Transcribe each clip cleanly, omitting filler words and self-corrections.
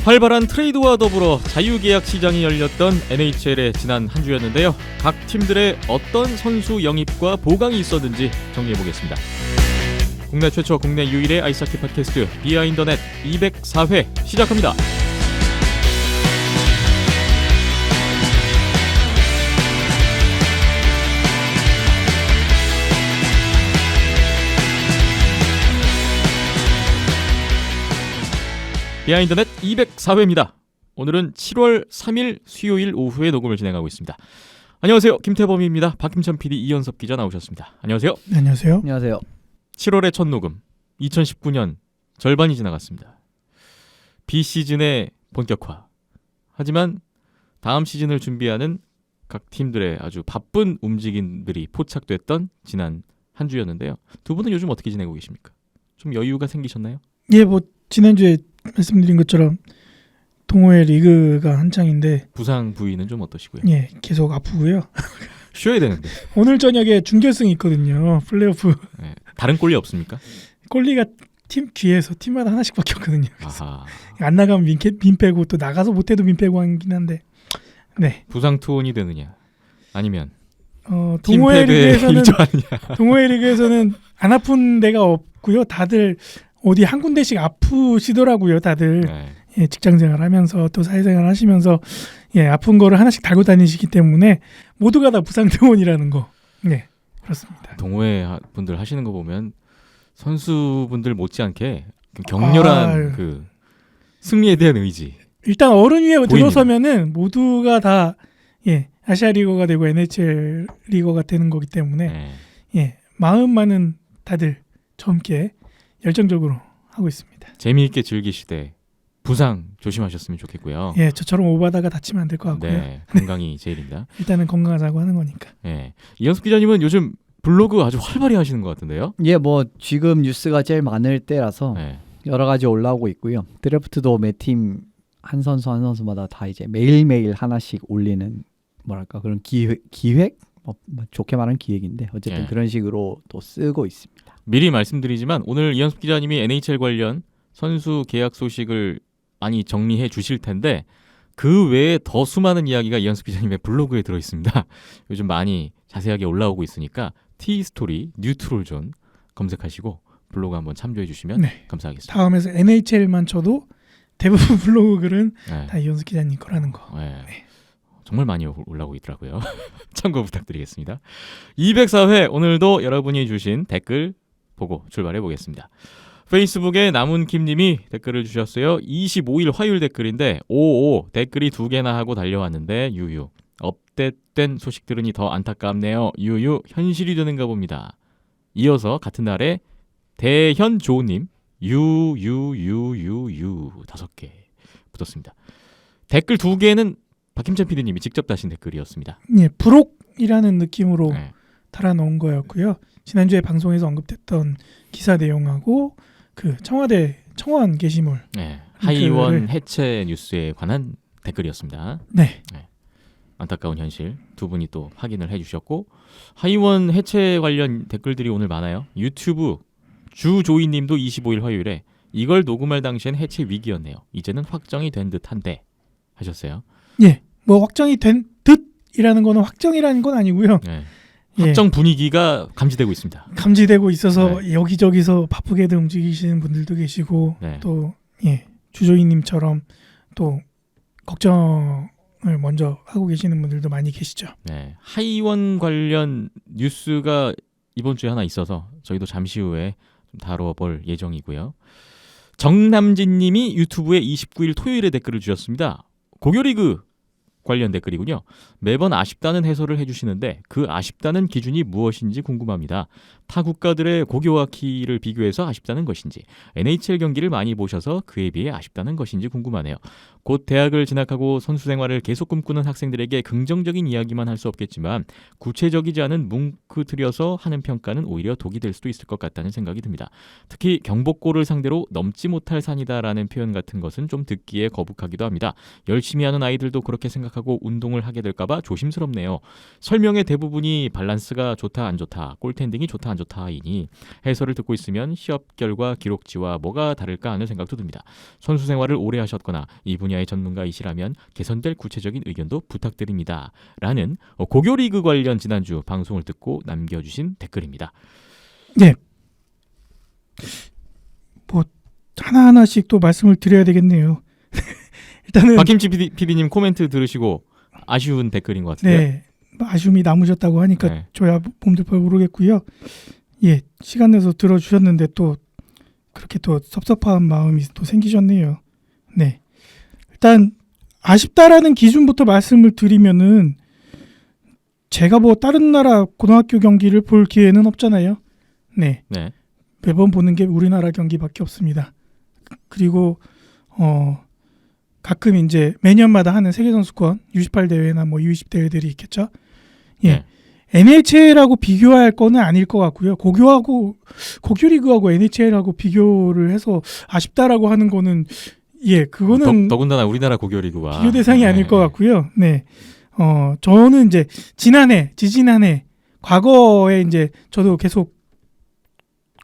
활발한 트레이드와 더불어 자유계약 시장이 열렸던 NHL의 지난 한 주였는데요. 각 팀들의 어떤 선수 영입과 보강이 있었는지 정리해보겠습니다. 국내 최초 국내 유일의 아이스하키 팟캐스트 비하인드 넷 204회 시작합니다. 비하인드 넷 204회입니다. 오늘은 7월 3일 수요일 오후에 녹음을 진행하고 있습니다. 안녕하세요. 김태범입니다. 박김천 PD, 이현섭 기자 나오셨습니다. 안녕하세요. 네, 안녕하세요. 안녕하세요. 7월의 첫 녹음, 2019년 절반이 지나갔습니다. 비시즌의 본격화. 하지만 다음 시즌을 준비하는 각 팀들의 아주 바쁜 움직임들이 포착됐던 지난 한 주였는데요. 두 분은 요즘 어떻게 지내고 계십니까? 좀 여유가 생기셨나요? 예, 뭐 지난주에 말씀드린 것처럼 동호회 리그가 한창인데 부상 부위는 좀 어떠시고요? 예, 계속 아프고요. 쉬어야 되는데. 오늘 저녁에 준결승이 있거든요. 플레이오프. 네. 다른 꼴리 없습니까? 꼴리가 팀 귀에서 팀마다 하나씩밖에 없거든요. 아하. 안 나가면 민 빼고 또 나가서 못해도 민 빼고 하긴 한데. 네. 부상 투혼이 되느냐? 아니면 동호회 리그에서는 일조하느냐? 동호회 리그에서는 안 아픈 데가 없고요. 다들 어디 한 군데씩 아프시더라고요. 다들. 네. 예, 직장생활 하면서 또 사회생활 하시면서 예, 아픈 거를 하나씩 달고 다니시기 때문에 모두가 다 부상투혼이라는 거. 네, 그렇습니다. 동호회 분들 하시는 거 보면 선수분들 못지않게 격렬한 그 승리에 대한 의지. 일단 어른 위에 보입니다. 들어서면은 모두가 다 예, 아시아 리거가 되고 NHL 리거가 되는 거기 때문에 네. 예, 마음만은 다들 젊게 열정적으로 하고 있습니다. 재미있게 즐기시되 부상 조심하셨으면 좋겠고요. 예, 저처럼 오바다가 다치면 안 될 것 같고요. 네, 건강이 제일입니다. 일단은 건강하자고 하는 거니까. 네. 이현숙 기자님은 요즘 블로그 아주 활발히 하시는 것 같은데요? 예, 뭐 지금 뉴스가 제일 많을 때라서 네. 여러 가지 올라오고 있고요. 드래프트도 매 팀 한 선수 한 선수마다 다 이제 매일매일 하나씩 올리는 뭐랄까 그런 기획? 뭐 좋게 말하는 기획인데 어쨌든 예. 그런 식으로 또 쓰고 있습니다. 미리 말씀드리지만 오늘 이현숙 기자님이 NHL 관련 선수 계약 소식을 많이 정리해 주실 텐데 그 외에 더 수많은 이야기가 이현숙 기자님의 블로그에 들어 있습니다. 요즘 많이 자세하게 올라오고 있으니까 T스토리 뉴트롤존 검색하시고 블로그 한번 참조해 주시면 네. 감사하겠습니다. 다음에서 NHL만 쳐도 대부분 블로그 글은 네. 다 이현숙 기자님 거라는 거. 네. 정말 많이 올라오고 있더라고요. 참고 부탁드리겠습니다. 204회 오늘도 여러분이 주신 댓글 보고 출발해 보겠습니다. 페이스북에 남은킴님이 댓글을 주셨어요. 25일 화요일 댓글인데 오오 댓글이 2개나 하고 달려왔는데 유유 업데이트된 소식 들으니 더 안타깝네요. 유유 현실이 되는가 봅니다. 이어서 같은 날에 대현조님 유유유유유 5개 붙었습니다. 댓글 2개는 박김천 PD님이 직접 다신 댓글이었습니다. 예, 부록이라는 느낌으로 네. 달아놓은 거였고요. 지난주에 방송에서 언급됐던 기사 내용하고 그 청와대 청원 게시물. 네. 하이원 해체 뉴스에 관한 댓글이었습니다. 네. 안타까운 현실 두 분이 또 확인을 해주셨고 하이원 해체 관련 댓글들이 오늘 많아요. 유튜브 주조이님도 25일 화요일에 이걸 녹음할 당시엔 해체 위기였네요. 이제는 확정이 된 듯한데 하셨어요. 예, 뭐 확정이 된 듯이라는 거는 확정이라는 건 아니고요. 네. 예, 확정 분위기가 감지되고 있습니다. 감지되고 있어서 네. 여기저기서 바쁘게들 움직이시는 분들도 계시고 네. 또 예, 주조이님처럼 또 걱정을 먼저 하고 계시는 분들도 많이 계시죠. 네. 하이원 관련 뉴스가 이번 주에 하나 있어서 저희도 잠시 후에 좀 다뤄볼 예정이고요. 정남진님이 유튜브에 29일 토요일에 댓글을 주셨습니다. 고교리그 관련 댓글이군요. 매번 아쉽다는 해설을 해주시는데 그 아쉽다는 기준이 무엇인지 궁금합니다. 타 국가들의 고교와키를 비교해서 아쉽다는 것인지 NHL 경기를 많이 보셔서 그에 비해 아쉽다는 것인지 궁금하네요. 곧 대학을 진학하고 선수 생활을 계속 꿈꾸는 학생들에게 긍정적인 이야기만 할 수 없겠지만 구체적이지 않은 뭉크트려서 하는 평가는 오히려 독이 될 수도 있을 것 같다는 생각이 듭니다. 특히 경복고를 상대로 넘지 못할 산이다라는 표현 같은 것은 좀 듣기에 거북하기도 합니다. 열심히 하는 아이들도 그렇게 생각하고 생각하고 운동을 하게 될까봐 조심스럽네요. 설명의 대부분이 밸런스가 좋다 안 좋다, 골텐딩이 좋다 안 좋다이니 해설을 듣고 있으면 시합 결과 기록지와 뭐가 다를까 하는 생각도 듭니다. 선수 생활을 오래 하셨거나 이 분야의 전문가이시라면 개선될 구체적인 의견도 부탁드립니다. 라는 고교리그 관련 지난주 방송을 듣고 남겨주신 댓글입니다. 네. 뭐 하나하나씩 또 말씀을 드려야 되겠네요. 일단은 박김치 PD님 코멘트 들으시고 아쉬운 댓글인 것 같은데요. 네, 아쉬움이 남으셨다고 하니까 네. 저야 몸둘 모르겠고요. 예, 시간 내서 들어주셨는데 또 그렇게 또 섭섭한 마음이 또 생기셨네요. 네, 일단 아쉽다라는 기준부터 말씀을 드리면은 제가 뭐 다른 나라 고등학교 경기를 볼 기회는 없잖아요. 네, 네. 매번 보는 게 우리나라 경기밖에 없습니다. 그리고 가끔 이제 매년마다 하는 세계선수권 U18 대회나 뭐 U20 대회들이 있겠죠. 예. 네. NHL하고 비교할 거는 아닐 것 같고요. 고교리그하고 NHL하고 비교를 해서 아쉽다라고 하는 거는 그거는 더군다나 우리나라 고교리그와 비교 대상이 아닐 것 같고요. 네. 저는 이제 지지난해 과거에 이제 저도 계속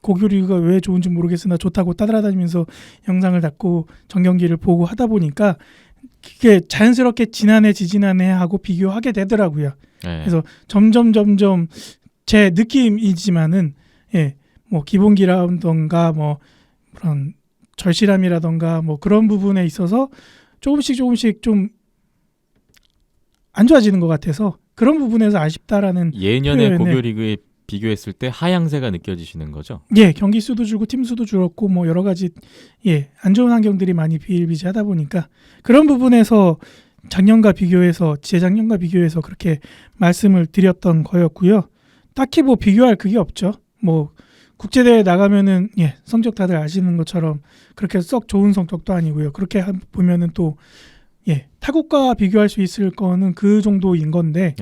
고교리그가 왜 좋은지 모르겠으나 좋다고 따라다니면서 영상을 닫고 정경기를 보고 하다 보니까 그게 자연스럽게 지지난해 하고 비교하게 되더라고요. 네. 그래서 점점 제 느낌이지만은 뭐 기본기라던가 뭐 그런 절실함이라던가 뭐 그런 부분에 있어서 조금씩 좀 안 좋아지는 것 같아서 그런 부분에서 아쉽다라는 예년의 표현에 고교리그에 비교했을 때 하향세가 느껴지시는 거죠? 경기 수도 줄고 팀 수도 줄었고 뭐 여러 가지 안 좋은 환경들이 많이 비일비재하다 보니까 그런 부분에서 재작년과 비교해서 그렇게 말씀을 드렸던 거였고요. 딱히 뭐 비교할 그게 없죠. 뭐 국제대회 나가면은 성적 다들 아시는 것처럼 그렇게 썩 좋은 성적도 아니고요. 그렇게 보면은 또 타국과 비교할 수 있을 거는 그 정도인 건데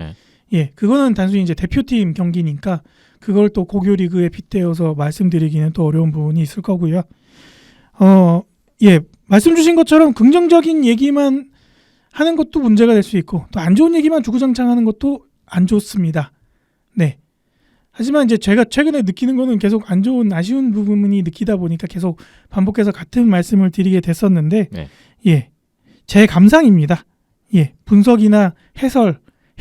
그거는 단순히 이제 대표팀 경기니까 그걸 또 고교리그에 빗대어서 말씀드리기는 또 어려운 부분이 있을 거고요. 말씀 주신 것처럼 긍정적인 얘기만 하는 것도 문제가 될 수 있고 또 안 좋은 얘기만 주구장창 하는 것도 안 좋습니다. 네. 하지만 이제 제가 최근에 느끼는 거는 계속 안 좋은 아쉬운 부분이 느끼다 보니까 계속 반복해서 같은 말씀을 드리게 됐었는데 제 감상입니다. 분석이나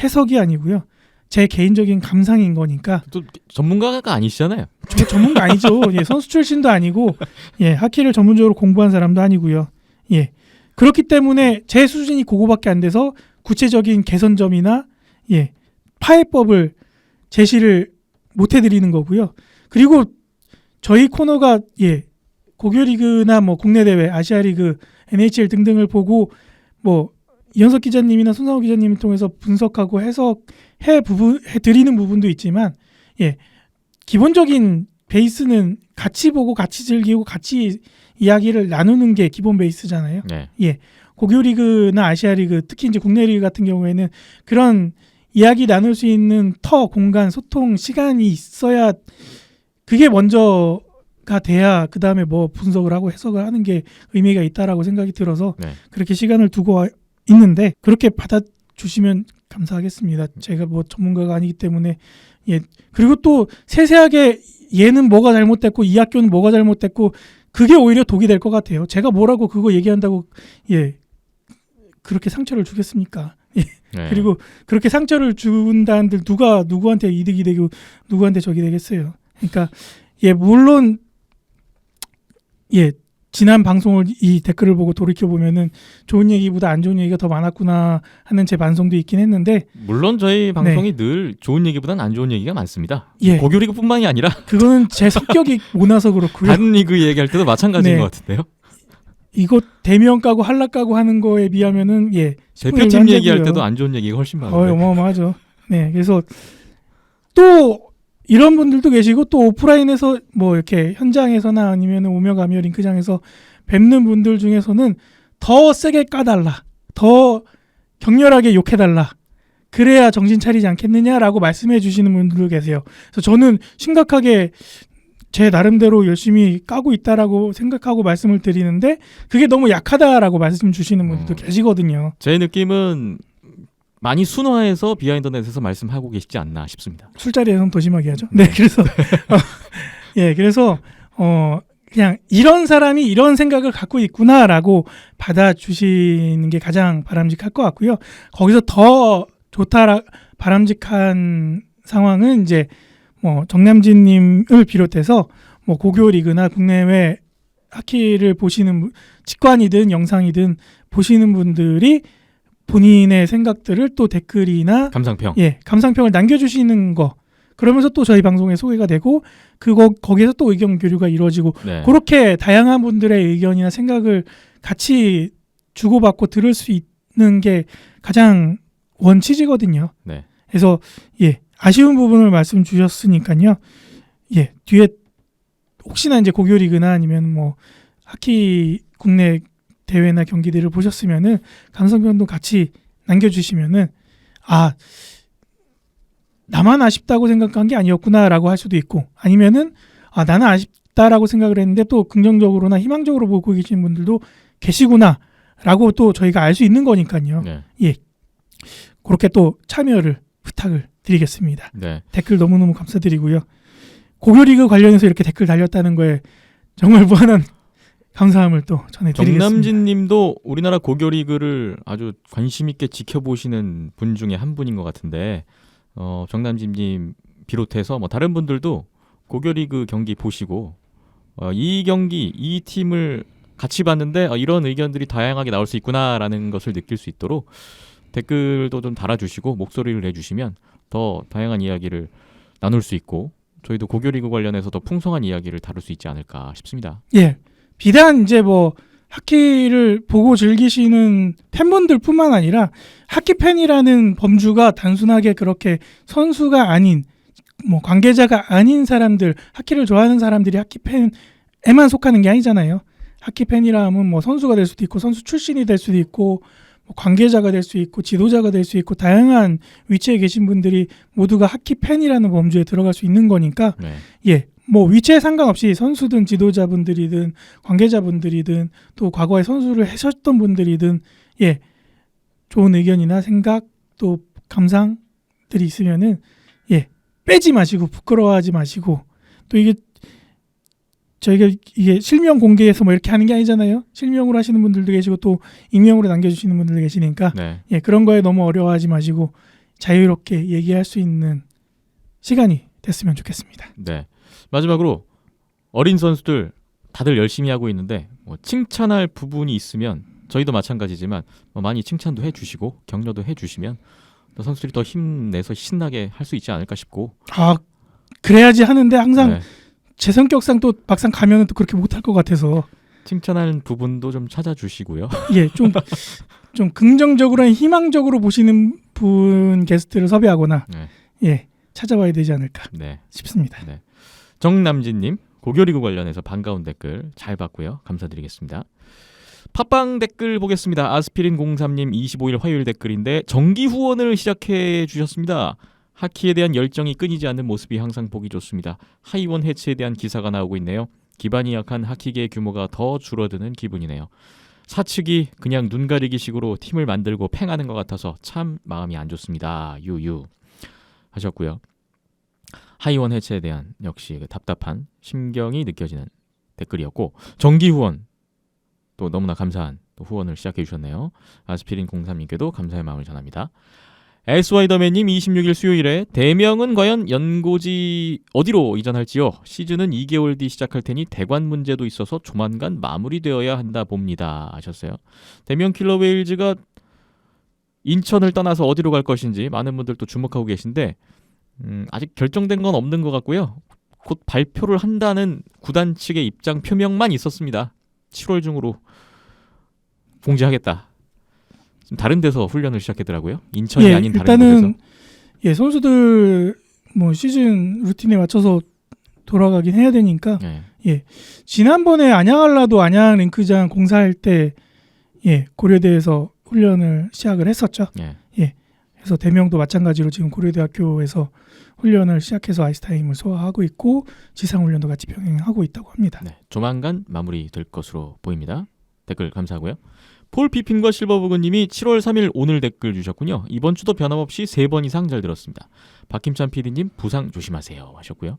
해석이 아니고요. 제 개인적인 감상인 거니까. 또 전문가가 아니시잖아요. 저 전문가 아니죠. 선수 출신도 아니고 하키를 전문적으로 공부한 사람도 아니고요. 그렇기 때문에 제 수준이 그거밖에 안 돼서 구체적인 개선점이나 파해법을 제시를 못 해드리는 거고요. 그리고 저희 코너가 고교리그나 뭐 국내 대회, 아시아리그, NHL 등등을 보고 뭐 이현석 기자님이나 손상호 기자님을 통해서 분석하고 해석해 드리는 부분도 있지만 기본적인 베이스는 같이 보고 같이 즐기고 같이 이야기를 나누는 게 기본 베이스잖아요. 네. 고교리그나 아시아리그 특히 이제 국내 리그 같은 경우에는 그런 이야기 나눌 수 있는 공간, 소통, 시간이 있어야 그게 먼저가 돼야 그 다음에 뭐 분석을 하고 해석을 하는 게 의미가 있다라고 생각이 들어서 그렇게 시간을 두고 있는데 그렇게 받아주시면 감사하겠습니다. 제가 뭐 전문가가 아니기 때문에 그리고 또 세세하게 얘는 뭐가 잘못됐고 이 학교는 뭐가 잘못됐고 그게 오히려 독이 될 것 같아요. 제가 뭐라고 그거 얘기한다고 그렇게 상처를 주겠습니까? 그리고 그렇게 상처를 준다 한들 누가 누구한테 이득이 되고 누구한테 적이 되겠어요. 그러니까 물론 지난 방송을 이 댓글을 보고 돌이켜 보면은 좋은 얘기보다 안 좋은 얘기가 더 많았구나 하는 제 반성도 있긴 했는데 물론 저희 방송이 늘 좋은 얘기보다는 안 좋은 얘기가 많습니다. 예. 고교리그뿐만이 아니라 그거는 제 성격이 못나서 그렇고요. 다른 리그 얘기할 때도 마찬가지인 네. 것 같은데요. 이거 대면 까고 한락 까고 하는 거에 비하면은 대표팀 얘기할 때도 안 좋은 얘기가 훨씬 많은데. 어마어마하죠. 네, 그래서 또 이런 분들도 계시고 또 오프라인에서 뭐 이렇게 현장에서나 아니면 오며 가며 링크장에서 뵙는 분들 중에서는 더 세게 까달라, 더 격렬하게 욕해달라. 그래야 정신 차리지 않겠느냐라고 말씀해 주시는 분들도 계세요. 그래서 저는 심각하게 제 나름대로 열심히 까고 있다라고 생각하고 말씀을 드리는데 그게 너무 약하다라고 말씀 주시는 분들도 계시거든요. 제 느낌은 많이 순화해서 비하인드넷에서 말씀하고 계시지 않나 싶습니다. 술자리에서는 더 심하게 하죠. 네, 그래서 그래서 그냥 이런 사람이 이런 생각을 갖고 있구나라고 받아주시는 게 가장 바람직할 것 같고요. 거기서 더 좋다 바람직한 상황은 이제 뭐 정남진님을 비롯해서 뭐 고교 리그나 국내외 하키를 보시는 직관이든 영상이든 보시는 분들이 본인의 생각들을 또 댓글이나 감상평. 감상평을 남겨주시는 거. 그러면서 또 저희 방송에 소개가 되고 거기에서 또 의견 교류가 이루어지고 네. 그렇게 다양한 분들의 의견이나 생각을 같이 주고받고 들을 수 있는 게 가장 원칙이거든요. 네. 그래서 아쉬운 부분을 말씀 주셨으니까요. 뒤에 혹시나 이제 고교 리그나 아니면 뭐 하키 국내 대회나 경기들을 보셨으면은 감상평도 같이 남겨주시면은 나만 아쉽다고 생각한 게 아니었구나라고 할 수도 있고 아니면은 나는 아쉽다라고 생각을 했는데 또 긍정적으로나 희망적으로 보고 계시는 분들도 계시구나라고 또 저희가 알 수 있는 거니까요. 네. 그렇게 또 참여를 부탁을 드리겠습니다. 네. 댓글 너무너무 감사드리고요. 고교리그 관련해서 이렇게 댓글 달렸다는 거에 정말 무한한 감사함을 또 전해드리겠습니다. 정남진님도 우리나라 고교리그를 아주 관심 있게 지켜보시는 분 중에 한 분인 것 같은데 정남진님 비롯해서 뭐 다른 분들도 고교리그 경기 보시고 이 경기 이 팀을 같이 봤는데 이런 의견들이 다양하게 나올 수 있구나라는 것을 느낄 수 있도록 댓글도 좀 달아주시고 목소리를 내주시면 더 다양한 이야기를 나눌 수 있고 저희도 고교리그 관련해서 더 풍성한 이야기를 다룰 수 있지 않을까 싶습니다. 비단 이제 뭐 하키를 보고 즐기시는 팬분들뿐만 아니라 하키 팬이라는 범주가 단순하게 그렇게 선수가 아닌 뭐 관계자가 아닌 사람들, 하키를 좋아하는 사람들이 하키 팬에만 속하는 게 아니잖아요. 하키 팬이라 하면 뭐 선수가 될 수도 있고 선수 출신이 될 수도 있고 뭐 관계자가 될 수 있고 지도자가 될 수 있고 다양한 위치에 계신 분들이 모두가 하키 팬이라는 범주에 들어갈 수 있는 거니까 뭐 위치에 상관없이 선수든 지도자분들이든 관계자분들이든 또 과거에 선수를 하셨던 분들이든 좋은 의견이나 생각 또 감상들이 있으면은 빼지 마시고 부끄러워하지 마시고 또 이게 저희가 이게 실명 공개해서 뭐 이렇게 하는 게 아니잖아요. 실명으로 하시는 분들도 계시고 또 익명으로 남겨주시는 분들도 계시니까 그런 거에 너무 어려워하지 마시고 자유롭게 얘기할 수 있는 시간이 됐으면 좋겠습니다. 네. 마지막으로 어린 선수들 다들 열심히 하고 있는데 뭐 칭찬할 부분이 있으면 저희도 마찬가지지만 많이 칭찬도 해주시고 격려도 해주시면 또 선수들이 더 힘내서 신나게 할 수 있지 않을까 싶고 그래야지 하는데 항상 제 성격상 또 막상 가면은 또 그렇게 못할 것 같아서 칭찬하는 부분도 좀 찾아주시고요. 좀 긍정적으로 희망적으로 보시는 분 게스트를 섭외하거나 찾아와야 되지 않을까 싶습니다. 정남진님 고교리그 관련해서 반가운 댓글 잘 봤고요. 감사드리겠습니다. 팟빵 댓글 보겠습니다. 아스피린 03님 25일 화요일 댓글인데 정기 후원을 시작해 주셨습니다. 하키에 대한 열정이 끊이지 않는 모습이 항상 보기 좋습니다. 하이원 해체에 대한 기사가 나오고 있네요. 기반이 약한 하키계의 규모가 더 줄어드는 기분이네요. 사측이 그냥 눈 가리기식으로 팀을 만들고 팽하는 것 같아서 참 마음이 안 좋습니다. 유유 하셨고요. 하이원 해체에 대한 역시 답답한 심경이 느껴지는 댓글이었고 정기 후원 또 너무나 감사한 또 후원을 시작해 주셨네요. 아스피린 03님께도 감사의 마음을 전합니다. 에스와이더맨님 26일 수요일에 대명은 과연 연고지 어디로 이전할지요? 시즌은 2개월 뒤 시작할 테니 대관 문제도 있어서 조만간 마무리되어야 한다 봅니다 하셨어요. 대명 킬러웨일즈가 인천을 떠나서 어디로 갈 것인지 많은 분들 또 주목하고 계신데 아직 결정된 건 없는 것 같고요. 곧 발표를 한다는 구단 측의 입장 표명만 있었습니다. 7월 중으로 공지하겠다. 다른 데서 훈련을 시작했더라고요. 인천이 아닌 다른 곳에서. 선수들 뭐 시즌 루틴에 맞춰서 돌아가긴 해야 되니까 지난번에 안양알라도 안양 링크장 공사할 때 고려대에서 훈련을 시작을 했었죠. 그래서 대명도 마찬가지로 지금 고려대학교에서 훈련을 시작해서 아이스타임을 소화하고 있고 지상훈련도 같이 병행하고 있다고 합니다. 조만간 마무리될 것으로 보입니다. 댓글 감사하고요. 폴 피핀과 실버버그님이 7월 3일 오늘 댓글 주셨군요. 이번 주도 변함없이 3번 이상 잘 들었습니다. 박힘찬 PD님 부상 조심하세요 하셨고요.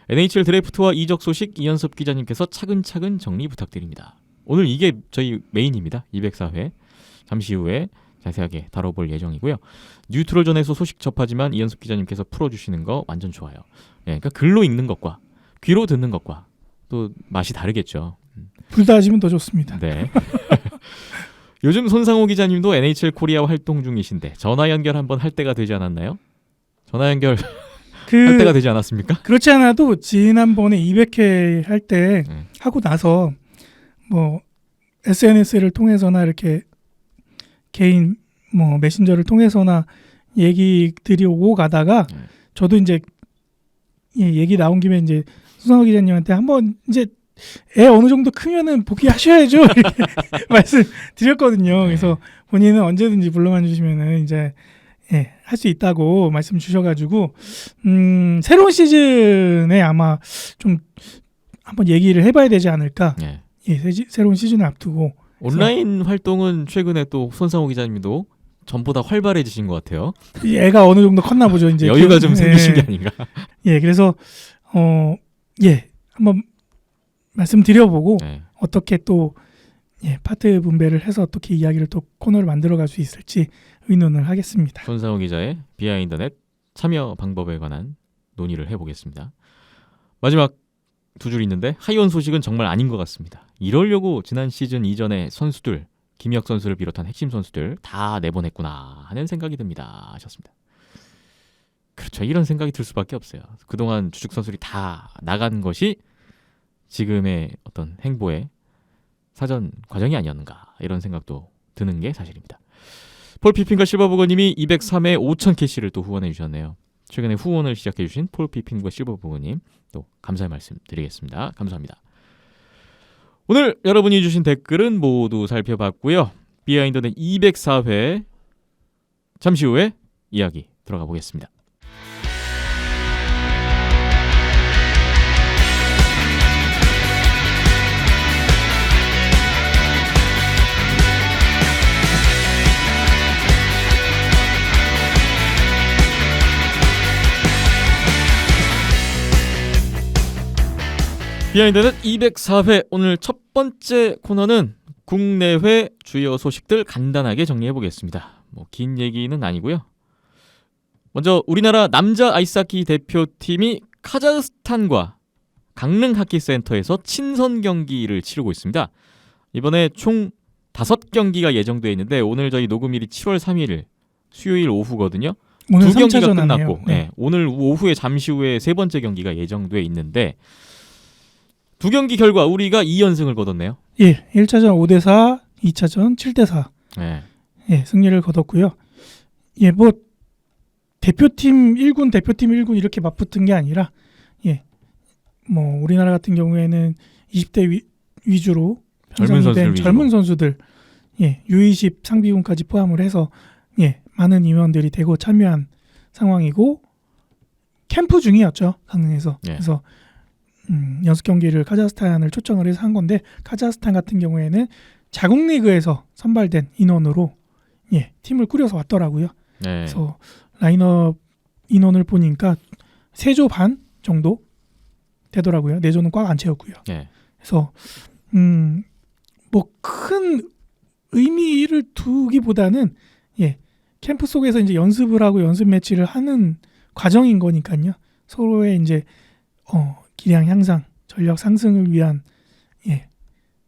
NHL 드래프트와 이적 소식 이현섭 기자님께서 차근차근 정리 부탁드립니다. 오늘 이게 저희 메인입니다. 204회. 잠시 후에 자세하게 다뤄볼 예정이고요. 뉴트럴전에서 소식 접하지만 이현섭 기자님께서 풀어주시는 거 완전 좋아요. 예, 그러니까 글로 읽는 것과 귀로 듣는 것과 또 맛이 다르겠죠. 둘 다 하시면 더 좋습니다. 네. 요즘 손상호 기자님도 NHL 코리아 활동 중이신데 전화 연결 한번 할 때가 되지 않았나요? 전화 연결 할 때가 되지 않았습니까? 그렇지 않아도 지난번에 200회 할 때 하고 나서 뭐 SNS를 통해서나 이렇게 개인 뭐 메신저를 통해서나 얘기들이 오고 가다가 저도 이제 얘기 나온 김에 이제 손상호 기자님한테 한번 이제 애 어느 정도 크면은 복귀하셔야죠 이렇게 말씀드렸거든요. 그래서 본인은 언제든지 불러만 주시면은 이제 할 수 있다고 말씀 주셔가지고 새로운 시즌에 아마 좀 한번 얘기를 해봐야 되지 않을까. 새로운 시즌을 앞두고 온라인 활동은 최근에 또 손상호 기자님도 전보다 활발해지신 것 같아요. 애가 어느 정도 컸나 보죠. 이제 여유가 좀 생기신 게 아닌가. 그래서 한번 말씀드려보고 어떻게 또 파트 분배를 해서 어떻게 이야기를 또 코너를 만들어갈 수 있을지 의논을 하겠습니다. 손상호 기자의 비하인더넷 참여 방법에 관한 논의를 해보겠습니다. 마지막 두 줄 있는데 하이원 소식은 정말 아닌 것 같습니다. 이러려고 지난 시즌 이전에 선수들, 김혁 선수를 비롯한 핵심 선수들 다 내보냈구나 하는 생각이 듭니다 하셨습니다. 그렇죠. 이런 생각이 들 수밖에 없어요. 그동안 주축 선수들이 다 나간 것이 지금의 어떤 행보의 사전 과정이 아니었는가 이런 생각도 드는 게 사실입니다. 폴 피핀과 실버버거님이 203회 5천 캐시를 또 후원해 주셨네요. 최근에 후원을 시작해 주신 폴 피핀과 실버버거님 또 감사의 말씀 드리겠습니다. 감사합니다. 오늘 여러분이 주신 댓글은 모두 살펴봤고요. 비하인더넷 204회 잠시 후에 이야기 들어가 보겠습니다. 비하인드넷 204회 오늘 첫 번째 코너는 국내외 주요 소식들 간단하게 정리해 보겠습니다. 뭐 긴 얘기는 아니고요. 먼저 우리나라 남자 아이스하키 대표팀이 카자흐스탄과 강릉 하키센터에서 친선 경기를 치르고 있습니다. 이번에 총 5경기가 예정되어 있는데 오늘 저희 녹음일이 7월 3일 수요일 오후거든요. 오늘 2경기가 끝났고 네. 오늘 오후에 잠시 후에 세 번째 경기가 예정되어 있는데 두 경기 결과 우리가 2연승을 거뒀네요. 1차전 5대4, 2차전 7대4 승리를 거뒀고요. 뭐 대표팀 1군, 대표팀 1군 이렇게 맞붙은 게 아니라 뭐 우리나라 같은 경우에는 20대 위주로 편성이 된 젊은 선수들 U20 상비군까지 포함을 해서 많은 임원들이 대거 참여한 상황이고 캠프 중이었죠. 강릉에서. 그래서 연습 경기를 카자흐스탄을 초청을 해서 한 건데 카자흐스탄 같은 경우에는 자국 리그에서 선발된 인원으로 팀을 꾸려서 왔더라고요. 그래서 라인업 인원을 보니까 3조 반 정도 되더라고요. 4조는 꽉 안 채웠고요. 그래서 뭐 큰 의미를 두기보다는 캠프 속에서 이제 연습을 하고 연습 매치를 하는 과정인 거니까요. 서로의 이제 기량 향상, 전력 상승을 위한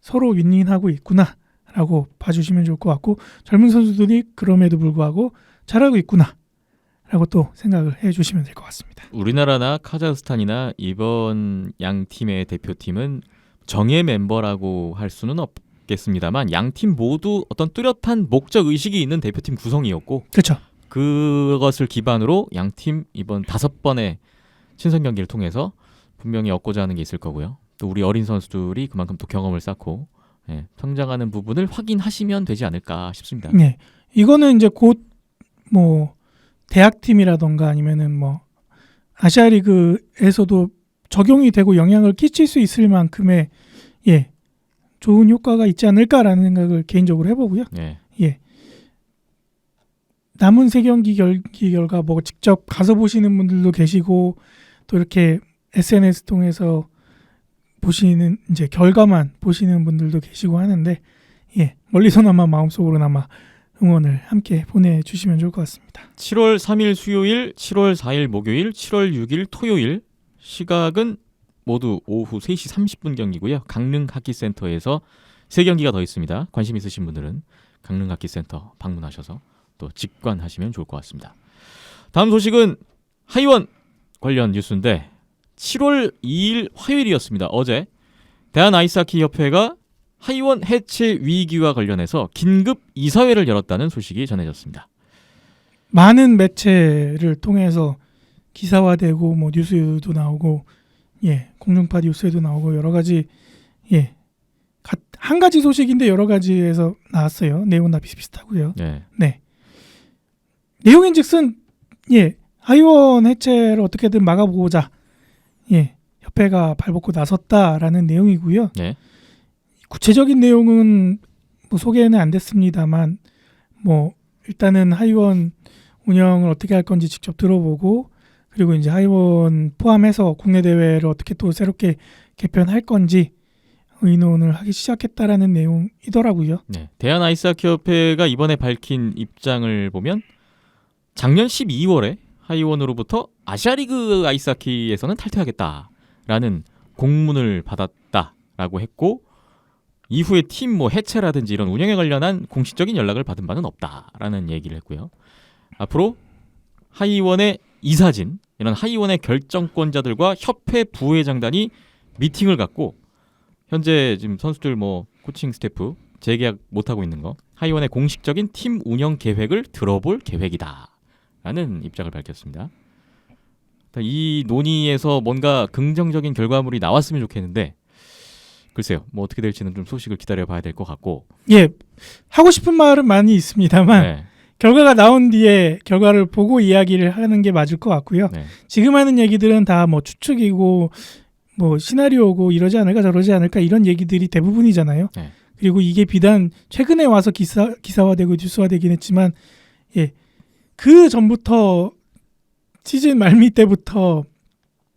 서로 윈윈하고 있구나라고 봐주시면 좋을 것 같고 젊은 선수들이 그럼에도 불구하고 잘하고 있구나라고 또 생각을 해주시면 될 것 같습니다. 우리나라나 카자흐스탄이나 이번 양 팀의 대표팀은 정예 멤버라고 할 수는 없겠습니다만 양 팀 모두 어떤 뚜렷한 목적 의식이 있는 대표팀 구성이었고 그렇죠. 그것을 기반으로 양 팀 이번 5번의 친선 경기를 통해서 분명히 얻고자 하는 게 있을 거고요. 또 우리 어린 선수들이 그만큼 또 경험을 쌓고 성장하는 부분을 확인하시면 되지 않을까 싶습니다. 이거는 이제 곧 뭐 대학팀이라던가 아니면은 뭐 아시아리그에서도 적용이 되고 영향을 끼칠 수 있을 만큼의 좋은 효과가 있지 않을까라는 생각을 개인적으로 해보고요. 예. 예. 남은 세 경기 결과 뭐 직접 가서 보시는 분들도 계시고 또 이렇게 SNS 통해서 보시는 이제 결과만 보시는 분들도 계시고 하는데 예. 멀리서나마 마음속으로나마 응원을 함께 보내주시면 좋을 것 같습니다. 7월 3일 수요일, 7월 4일 목요일, 7월 6일 토요일 시각은 모두 오후 3시 30분 경기고요. 강릉하키센터에서 3경기가 더 있습니다. 관심 있으신 분들은 강릉하키센터 방문하셔서 또 직관하시면 좋을 것 같습니다. 다음 소식은 하이원 관련 뉴스인데 7월 2일 화요일이었습니다. 어제 대한아이스하키협회가 하이원 해체 위기와 관련해서 긴급 이사회를 열었다는 소식이 전해졌습니다. 많은 매체를 통해서 기사화되고 뭐 뉴스도 나오고 예 공중파 뉴스에도 나오고 여러 가지 예 한 가지 소식인데 여러 가지에서 나왔어요. 내용은 다 비슷비슷하고요. 네. 네. 내용인즉슨 예 하이원 해체를 어떻게든 막아보고자 예 협회가 발벗고 나섰다라는 내용이고요. 네. 구체적인 내용은 뭐 소개는 안 됐습니다만 뭐 일단은 하이원 운영을 어떻게 할 건지 직접 들어보고 그리고 이제 하이원 포함해서 국내 대회를 어떻게 또 새롭게 개편할 건지 의논을 하기 시작했다라는 내용이더라고요. 네. 대한아이스하키협회가 이번에 밝힌 입장을 보면 작년 12월에 하이원으로부터 아시아리그 아이스하키에서는 탈퇴하겠다라는 공문을 받았다라고 했고 이후에 팀 뭐 해체라든지 이런 운영에 관련한 공식적인 연락을 받은 바는 없다라는 얘기를 했고요. 앞으로 하이원의 이사진 이런 하이원의 결정권자들과 협회 부회장단이 미팅을 갖고 현재 지금 선수들 뭐 코칭 스태프 재계약 못 하고 있는 거 하이원의 공식적인 팀 운영 계획을 들어볼 계획이다라는 입장을 밝혔습니다. 이 논의에서 뭔가 긍정적인 결과물이 나왔으면 좋겠는데 글쎄요, 뭐 어떻게 될지는 좀 소식을 기다려봐야 될 것 같고. 예, 하고 싶은 말은 많이 있습니다만 네, 결과가 나온 뒤에 결과를 보고 이야기를 하는 게 맞을 것 같고요. 네, 지금 하는 얘기들은 다 뭐 추측이고 뭐 시나리오고 이러지 않을까 저러지 않을까 이런 얘기들이 대부분이잖아요. 네. 그리고 이게 비단 최근에 와서 기사화되고 뉴스화되긴 했지만 예, 그 전부터 시즌 말미 때부터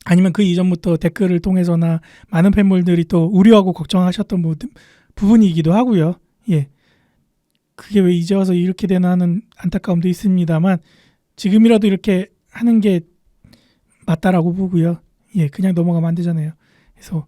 아니면 그 이전부터 댓글을 통해서나 많은 팬분들이 또 우려하고 걱정하셨던 부분이기도 하고요. 예, 그게 왜 이제 와서 이렇게 되나 하는 안타까움도 있습니다만 지금이라도 이렇게 하는 게 맞다라고 보고요. 예, 그냥 넘어가면 안 되잖아요. 그래서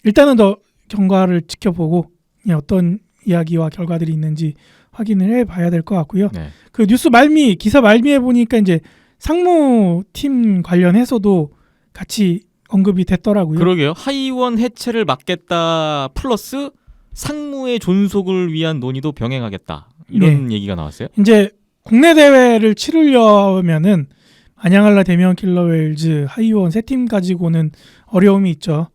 일단은 더 경과를 지켜보고 예, 어떤 이야기와 결과들이 있는지 확인을 해봐야 될 것 같고요. 네. 그 뉴스 말미 기사 말미에 보니까 이제 상무팀 관련해서도 같이 언급이 됐더라고요. 그러게요. 하이원 해체를 막겠다 플러스 상무의 존속을 위한 논의도 병행하겠다 이런 얘기가 나왔어요. 이제 국내 대회를 치르려면은 안양할라 대면 킬러웨일즈 하이원 세 팀 가지고는 어려움이 있죠.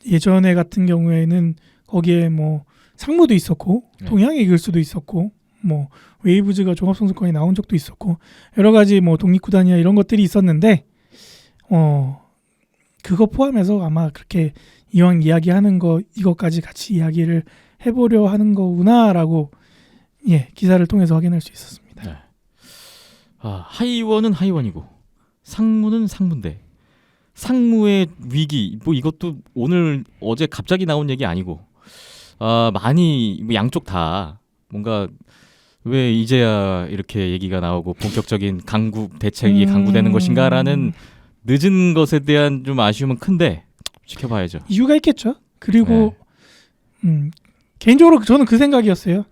예전에 같은 경우에는 거기에 뭐 상무도 있었고 네. 동양의 이글스도 있었고 뭐 웨이브즈가 종합선수권에 나온 적도 있었고 여러 가지 뭐 독립구단이나 이런 것들이 있었는데 그거 포함해서 아마 그렇게 이왕 이야기하는 거 이것까지 같이 이야기를 해보려 하는 거구나라고 예 기사를 통해서 확인할 수 있었습니다. 네. 아, 하이원은 하이원이고 상무는 상무인데 상무의 위기 뭐 이것도 오늘 어제 갑자기 나온 얘기 아니고 많이 뭐 양쪽 다 뭔가 왜 이제야 이렇게 얘기가 나오고 본격적인 강국 대책이 강구되는 것인가라는 늦은 것에 대한 좀 아쉬움은 큰데 지켜봐야죠. 이유가 있겠죠. 그리고 개인적으로 저는 그 생각이었어요.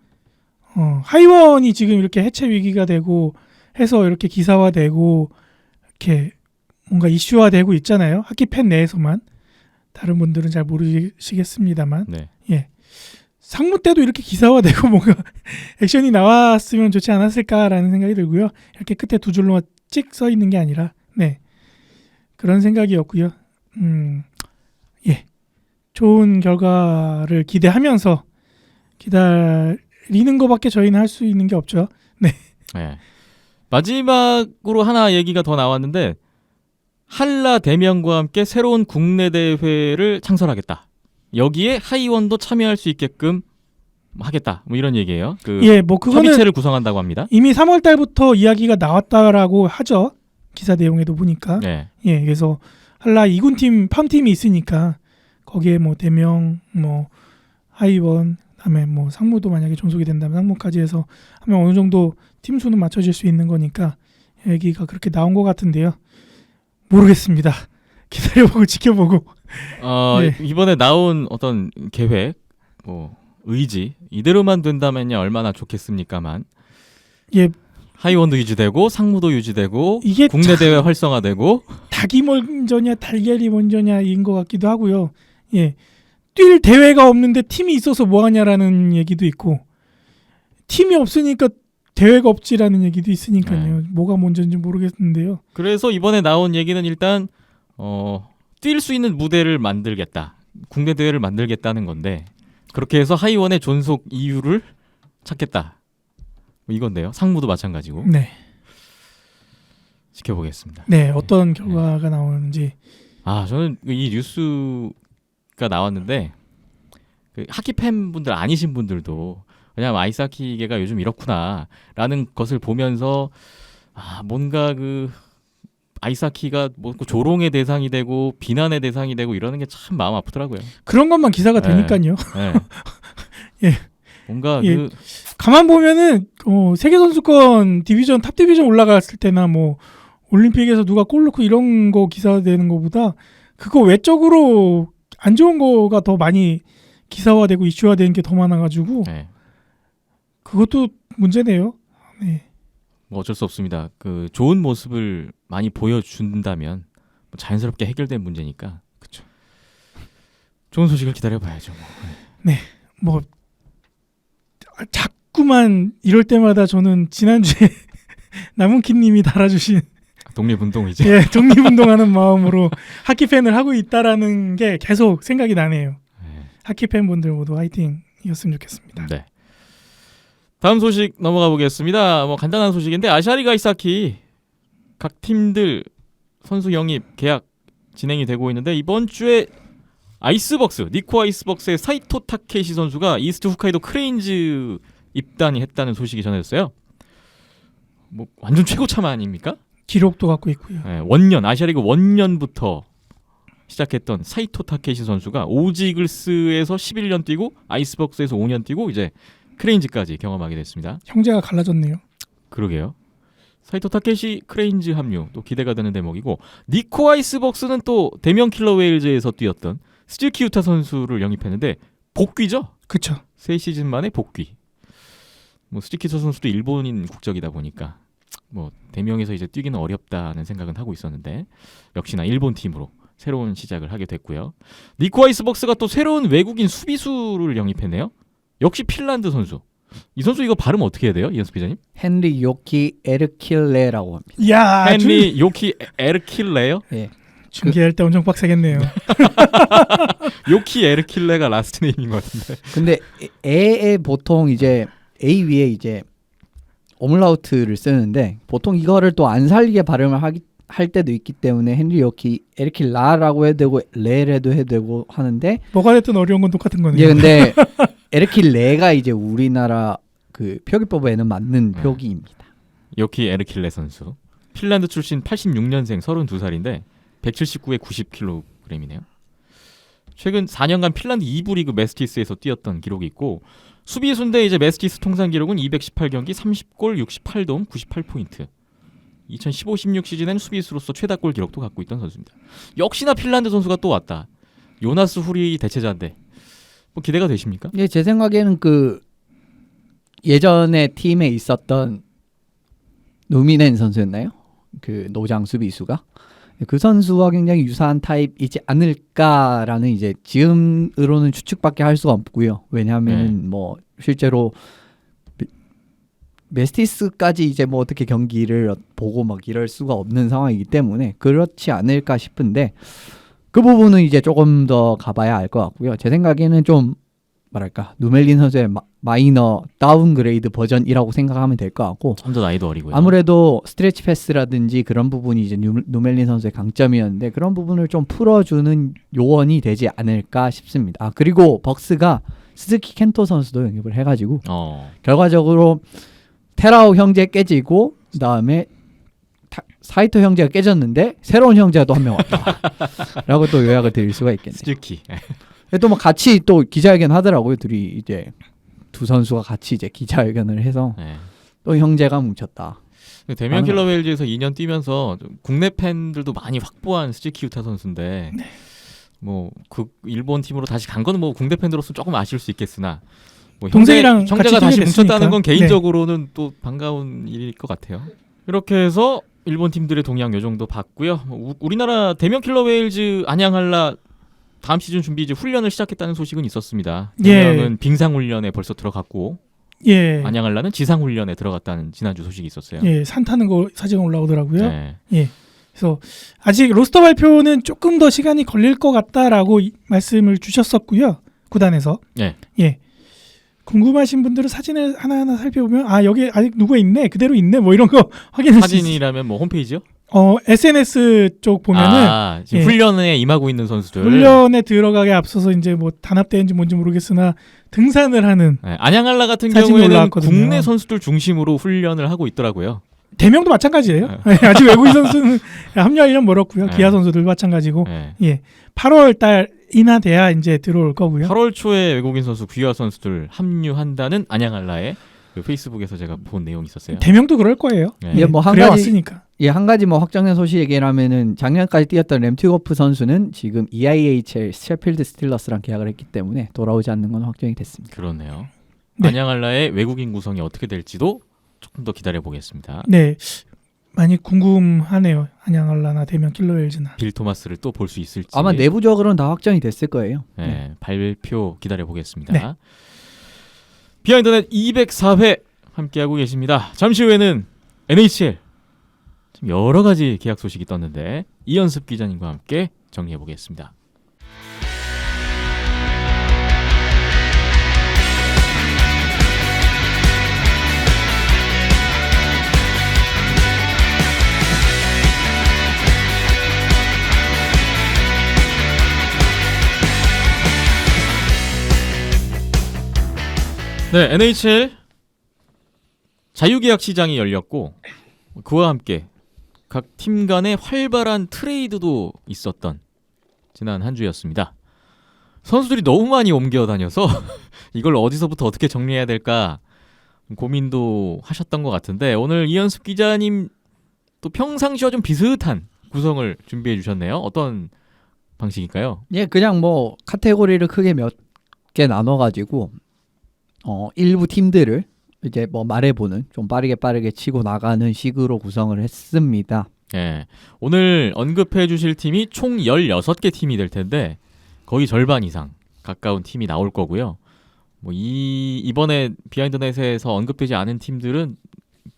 하이원이 지금 이렇게 해체 위기가 되고 해서 이렇게 기사화되고 이렇게 뭔가 이슈화되고 있잖아요. 하키 팬 내에서만. 다른 분들은 잘 모르시겠습니다만 네. 예. 상무 때도 이렇게 기사화되고 뭔가 액션이 나왔으면 좋지 않았을까라는 생각이 들고요. 이렇게 끝에 두 줄로만 찍 써 있는 게 아니라 네. 그런 생각이었고요. 예. 좋은 결과를 기대하면서 기다리는 것밖에 저희는 할 수 있는 게 없죠. 네. 네. 마지막으로 하나 얘기가 더 나왔는데 한라 대면과 함께 새로운 국내 대회를 창설하겠다. 여기에 하이원도 참여할 수 있게끔 하겠다. 뭐 이런 얘기예요. 그 예, 뭐 그거는 협의체를 구성한다고 합니다. 이미 3월 달부터 이야기가 나왔다라고 하죠. 기사 내용에도 보니까. 네. 예, 그래서 한라 2군 팀 팜팀이 있으니까 거기에 뭐 대명, 뭐 하이원, 그다음에 뭐 상무도 만약에 존속이 된다면 상무까지 해서 하면 어느 정도 팀 수는 맞춰질 수 있는 거니까 얘기가 그렇게 나온 것 같은데요. 모르겠습니다. 기다려보고 지켜보고. 예. 이번에 나온 어떤 계획, 뭐 의지 이대로만 된다면야 얼마나 좋겠습니까만. 예, 하이원도 유지되고 상무도 유지되고 이게 국내 대회 활성화되고. 닭이 먼저냐 달걀이 먼저냐인 것 같기도 하고요. 예, 뛸 대회가 없는데 팀이 있어서 뭐하냐라는 얘기도 있고 팀이 없으니까 대회가 없지라는 얘기도 있으니까요. 뭐가 먼저인지 모르겠는데요. 그래서 이번에 나온 얘기는 일단 뛸 수 있는 무대를 만들겠다. 국내 대회를 만들겠다는 건데 그렇게 해서 하이원의 존속 이유를 찾겠다. 뭐 이건데요. 상무도 마찬가지고. 네, 지켜보겠습니다. 네, 어떤 결과가 나오는지. 저는 이 뉴스가 나왔는데 그 하키 팬분들 아니신 분들도 그냥 아이스하키계가 요즘 이렇구나라는 것을 보면서 뭔가 그 아이스하키가 뭐 조롱의 대상이 되고 비난의 대상이 되고 이러는 게 참 마음 아프더라고요. 그런 것만 기사가 네. 되니까요. 네. 예. 뭔가 예. 그 가만 보면은 세계 선수권 디비전 탑 디비전 올라갔을 때나 뭐 올림픽에서 누가 골 넣고 이런 거 기사되는 거보다 그거 외적으로 안 좋은 거가 더 많이 기사화되고 이슈화되는 게 더 많아가지고 네. 그것도 문제네요. 네. 뭐 어쩔 수 없습니다. 그 좋은 모습을 많이 보여준다면 뭐 자연스럽게 해결된 문제니까. 그렇죠. 좋은 소식을 기다려봐야죠. 뭐 자꾸만 이럴 때마다 저는 지난주에 나문키님이 달아주신 독립운동이지. 예, 독립운동하는 마음으로 하키 팬을 하고 있다라는 게 계속 생각이 나네요. 네. 하키 팬분들 모두 화이팅이었으면 좋겠습니다. 네. 다음 소식 넘어가 보겠습니다. 뭐 간단한 소식인데 아시아리그 아이스하키 각 팀들 선수 영입 계약 진행이 되고 있는데 이번 주에 아이스벅스 니코 아이스벅스의 사이토 타케시 선수가 이스트 홋카이도 크레인즈 입단이 했다는 소식이 전해졌어요. 뭐 완전 최고참 아닙니까? 기록도 갖고 있고요. 네, 원년 아시아리그 원년부터 시작했던 사이토 타케시 선수가 오지글스에서 11년 뛰고 아이스벅스에서 5년 뛰고 이제 크레인즈까지 경험하게 됐습니다. 형제가 갈라졌네요. 그러게요. 사이토 타케시 크레인즈 합류 또 기대가 되는 대목이고 니코 아이스벅스는 또 대명 킬러 웨일즈에서 뛰었던 스즈키 유타 선수를 영입했는데 복귀죠. 그렇죠. 3시즌 만에 복귀. 뭐 스즈키 유타 선수도 일본인 국적이다 보니까 뭐 대명에서 이제 뛰기는 어렵다는 생각은 하고 있었는데 역시나 일본 팀으로 새로운 시작을 하게 됐고요. 니코 아이스벅스가 또 새로운 외국인 수비수를 영입했네요. 역시 핀란드 선수. 이 선수 이거 발음 어떻게 해야 돼요? 이현수 기자님? 헨리 요키 에르킬레라고 합니다. 야, 헨리 요키 에르킬레요? 예. 중계할 때 엄청 빡세겠네요. 요키 에르킬레가 라스트 네임인 것 같은데. 근데 에에 보통 이제 A 위에 이제 오물라우트를 쓰는데 보통 이거를 또 안 살리게 발음을 할 때도 있기 때문에 헨리 요키 에르킬라라고 해도 되고 레레도 해도 되고 하는데 뭐가 됐든 어려운 건 똑같은 거네요. 예, 근데 에르킬레가 이제 우리나라 그 표기법에는 맞는 네. 표기입니다. 요키 에르킬레 선수. 핀란드 출신 86년생 32살인데 179에 90kg이네요. 최근 4년간 핀란드 2부 리그 메스티스에서 뛰었던 기록이 있고 수비수인데 이제 메스티스 통산 기록은 218경기 30골 68도움 98포인트. 2015-16 시즌에는 수비수로서 최다골 기록도 갖고 있던 선수입니다. 역시나 핀란드 선수가 또 왔다. 요나스 후리 대체자인데 뭐 기대가 되십니까? 예, 제 생각에는 그 예전에 팀에 있었던 누미넨 선수였나요? 그 노장 수비수가 그 선수와 굉장히 유사한 타입이지 않을까라는 이제 지금으로는 추측밖에 할 수가 없고요. 왜냐하면 뭐 실제로 메스티스까지 이제 뭐 어떻게 경기를 보고 막 이럴 수가 없는 상황이기 때문에 그렇지 않을까 싶은데 그 부분은 이제 조금 더 가봐야 알 것 같고요. 제 생각에는 좀 뭐랄까 누멜린 선수의 마이너 다운그레이드 버전이라고 생각하면 될 것 같고 좀 더 나이도 어리고요. 아무래도 스트레치 패스라든지 그런 부분이 이제 누멜린 선수의 강점이었는데 그런 부분을 좀 풀어주는 요원이 되지 않을까 싶습니다. 아 그리고 벅스가 스즈키 켄토 선수도 영입을 해가지고 결과적으로 테라오 형제 깨지고 그다음에 사이토 형제가 깨졌는데 새로운 형제가 또 한 명 왔다. 라고 또 요약을 드릴 수가 있겠네요. 스즈키. 또 뭐 같이 또 기자회견 하더라고요. 둘이 이제 두 선수가 같이 이제 기자회견을 해서 네. 또 형제가 뭉쳤다. 대면 킬러 웨일즈에서 2년 뛰면서 좀 국내 팬들도 많이 확보한 스즈키 유타 선수인데 뭐 그 일본 팀으로 다시 간 거는 뭐 국내 팬들로서 조금 아쉬울 수 있겠으나 뭐 동생이랑 형제가 같이 다시 뛰게 됐으니까. 뭉쳤다는 건 개인적으로는 또 반가운 일일 것 같아요. 이렇게 해서 일본 팀들의 동향 요 정도 봤고요. 우리나라 대면 킬러 웨일즈 안양할라 다음 시즌 준비 이제 훈련을 시작했다는 소식은 있었습니다. 대면은 빙상 훈련에 벌써 들어갔고 예. 안양할라는 지상 훈련에 들어갔다는 지난주 소식이 있었어요. 예, 산 타는 거 사진 올라오더라고요. 네. 예. 그래서 아직 로스터 발표는 조금 더 시간이 걸릴 것 같다라고 말씀을 주셨었고요. 구단에서. 네. 예. 궁금하신 분들은 사진을 하나하나 살펴보면 아 여기 아직 누가 있네 그대로 있네 뭐 이런 거 확인할 수 있어요. 사진이라면 뭐 홈페이지요? SNS 쪽 보면은 지금 예. 훈련에 임하고 있는 선수들. 훈련에 들어가게 앞서서 이제 뭐 단합대회인지 뭔지 모르겠으나 등산을 하는 네, 안양할라 같은 사진이 경우에는 올라왔거든요. 국내 선수들 중심으로 훈련을 하고 있더라고요. 대명도 마찬가지예요. 아직 외국인 선수는 합류하려면 멀었고요. 네. 기아 선수들 마찬가지고. 네. 예. 8월 달이나 돼야 이제 들어올 거고요. 8월 초에 외국인 선수 귀화 선수들 합류한다는 안양할라의 그 페이스북에서 제가 본 내용이 있었어요. 대명도 그럴 거예요. 네. 예, 뭐한 그래 가지 왔으니까. 예, 한 가지 뭐 확정된 소식이라면은 작년까지 뛰었던 램튜거프 선수는 지금 EIHL 셰필드 스틸러스랑 계약을 했기 때문에 돌아오지 않는 건 확정이 됐습니다. 그렇네요. 네. 안양할라의 외국인 구성이 어떻게 될지도 조금 더 기다려 보겠습니다. 네. 많이 궁금하네요. 안양할라나 대명 킬러웰즈나. 빌 토마스를 또 볼 수 있을지. 아마 내부적으로는 다 확정이 됐을 거예요. 네, 발표 기다려 보겠습니다. 네. 비하인드넷 204회 함께하고 계십니다. 잠시 후에는 NHL 좀 여러 가지 계약 소식이 떴는데 이연습 기자님과 함께 정리해 보겠습니다. 네, NHL 자유계약 시장이 열렸고 그와 함께 각 팀 간의 활발한 트레이드도 있었던 지난 한 주였습니다. 선수들이 너무 많이 옮겨 다녀서 이걸 어디서부터 어떻게 정리해야 될까 고민도 하셨던 것 같은데 오늘 이연습 기자님 또 평상시와 좀 비슷한 구성을 준비해 주셨네요. 어떤 방식일까요? 예, 그냥 뭐 카테고리를 크게 몇 개 나눠가지고 일부 팀들을 이제 뭐 말해보는 좀 빠르게 치고 나가는 식으로 구성을 했습니다. 예. 오늘 언급해 주실 팀이 총 16개 팀이 될 텐데 거의 절반 이상 가까운 팀이 나올 거고요. 뭐 이번에 비하인드넷에서 언급되지 않은 팀들은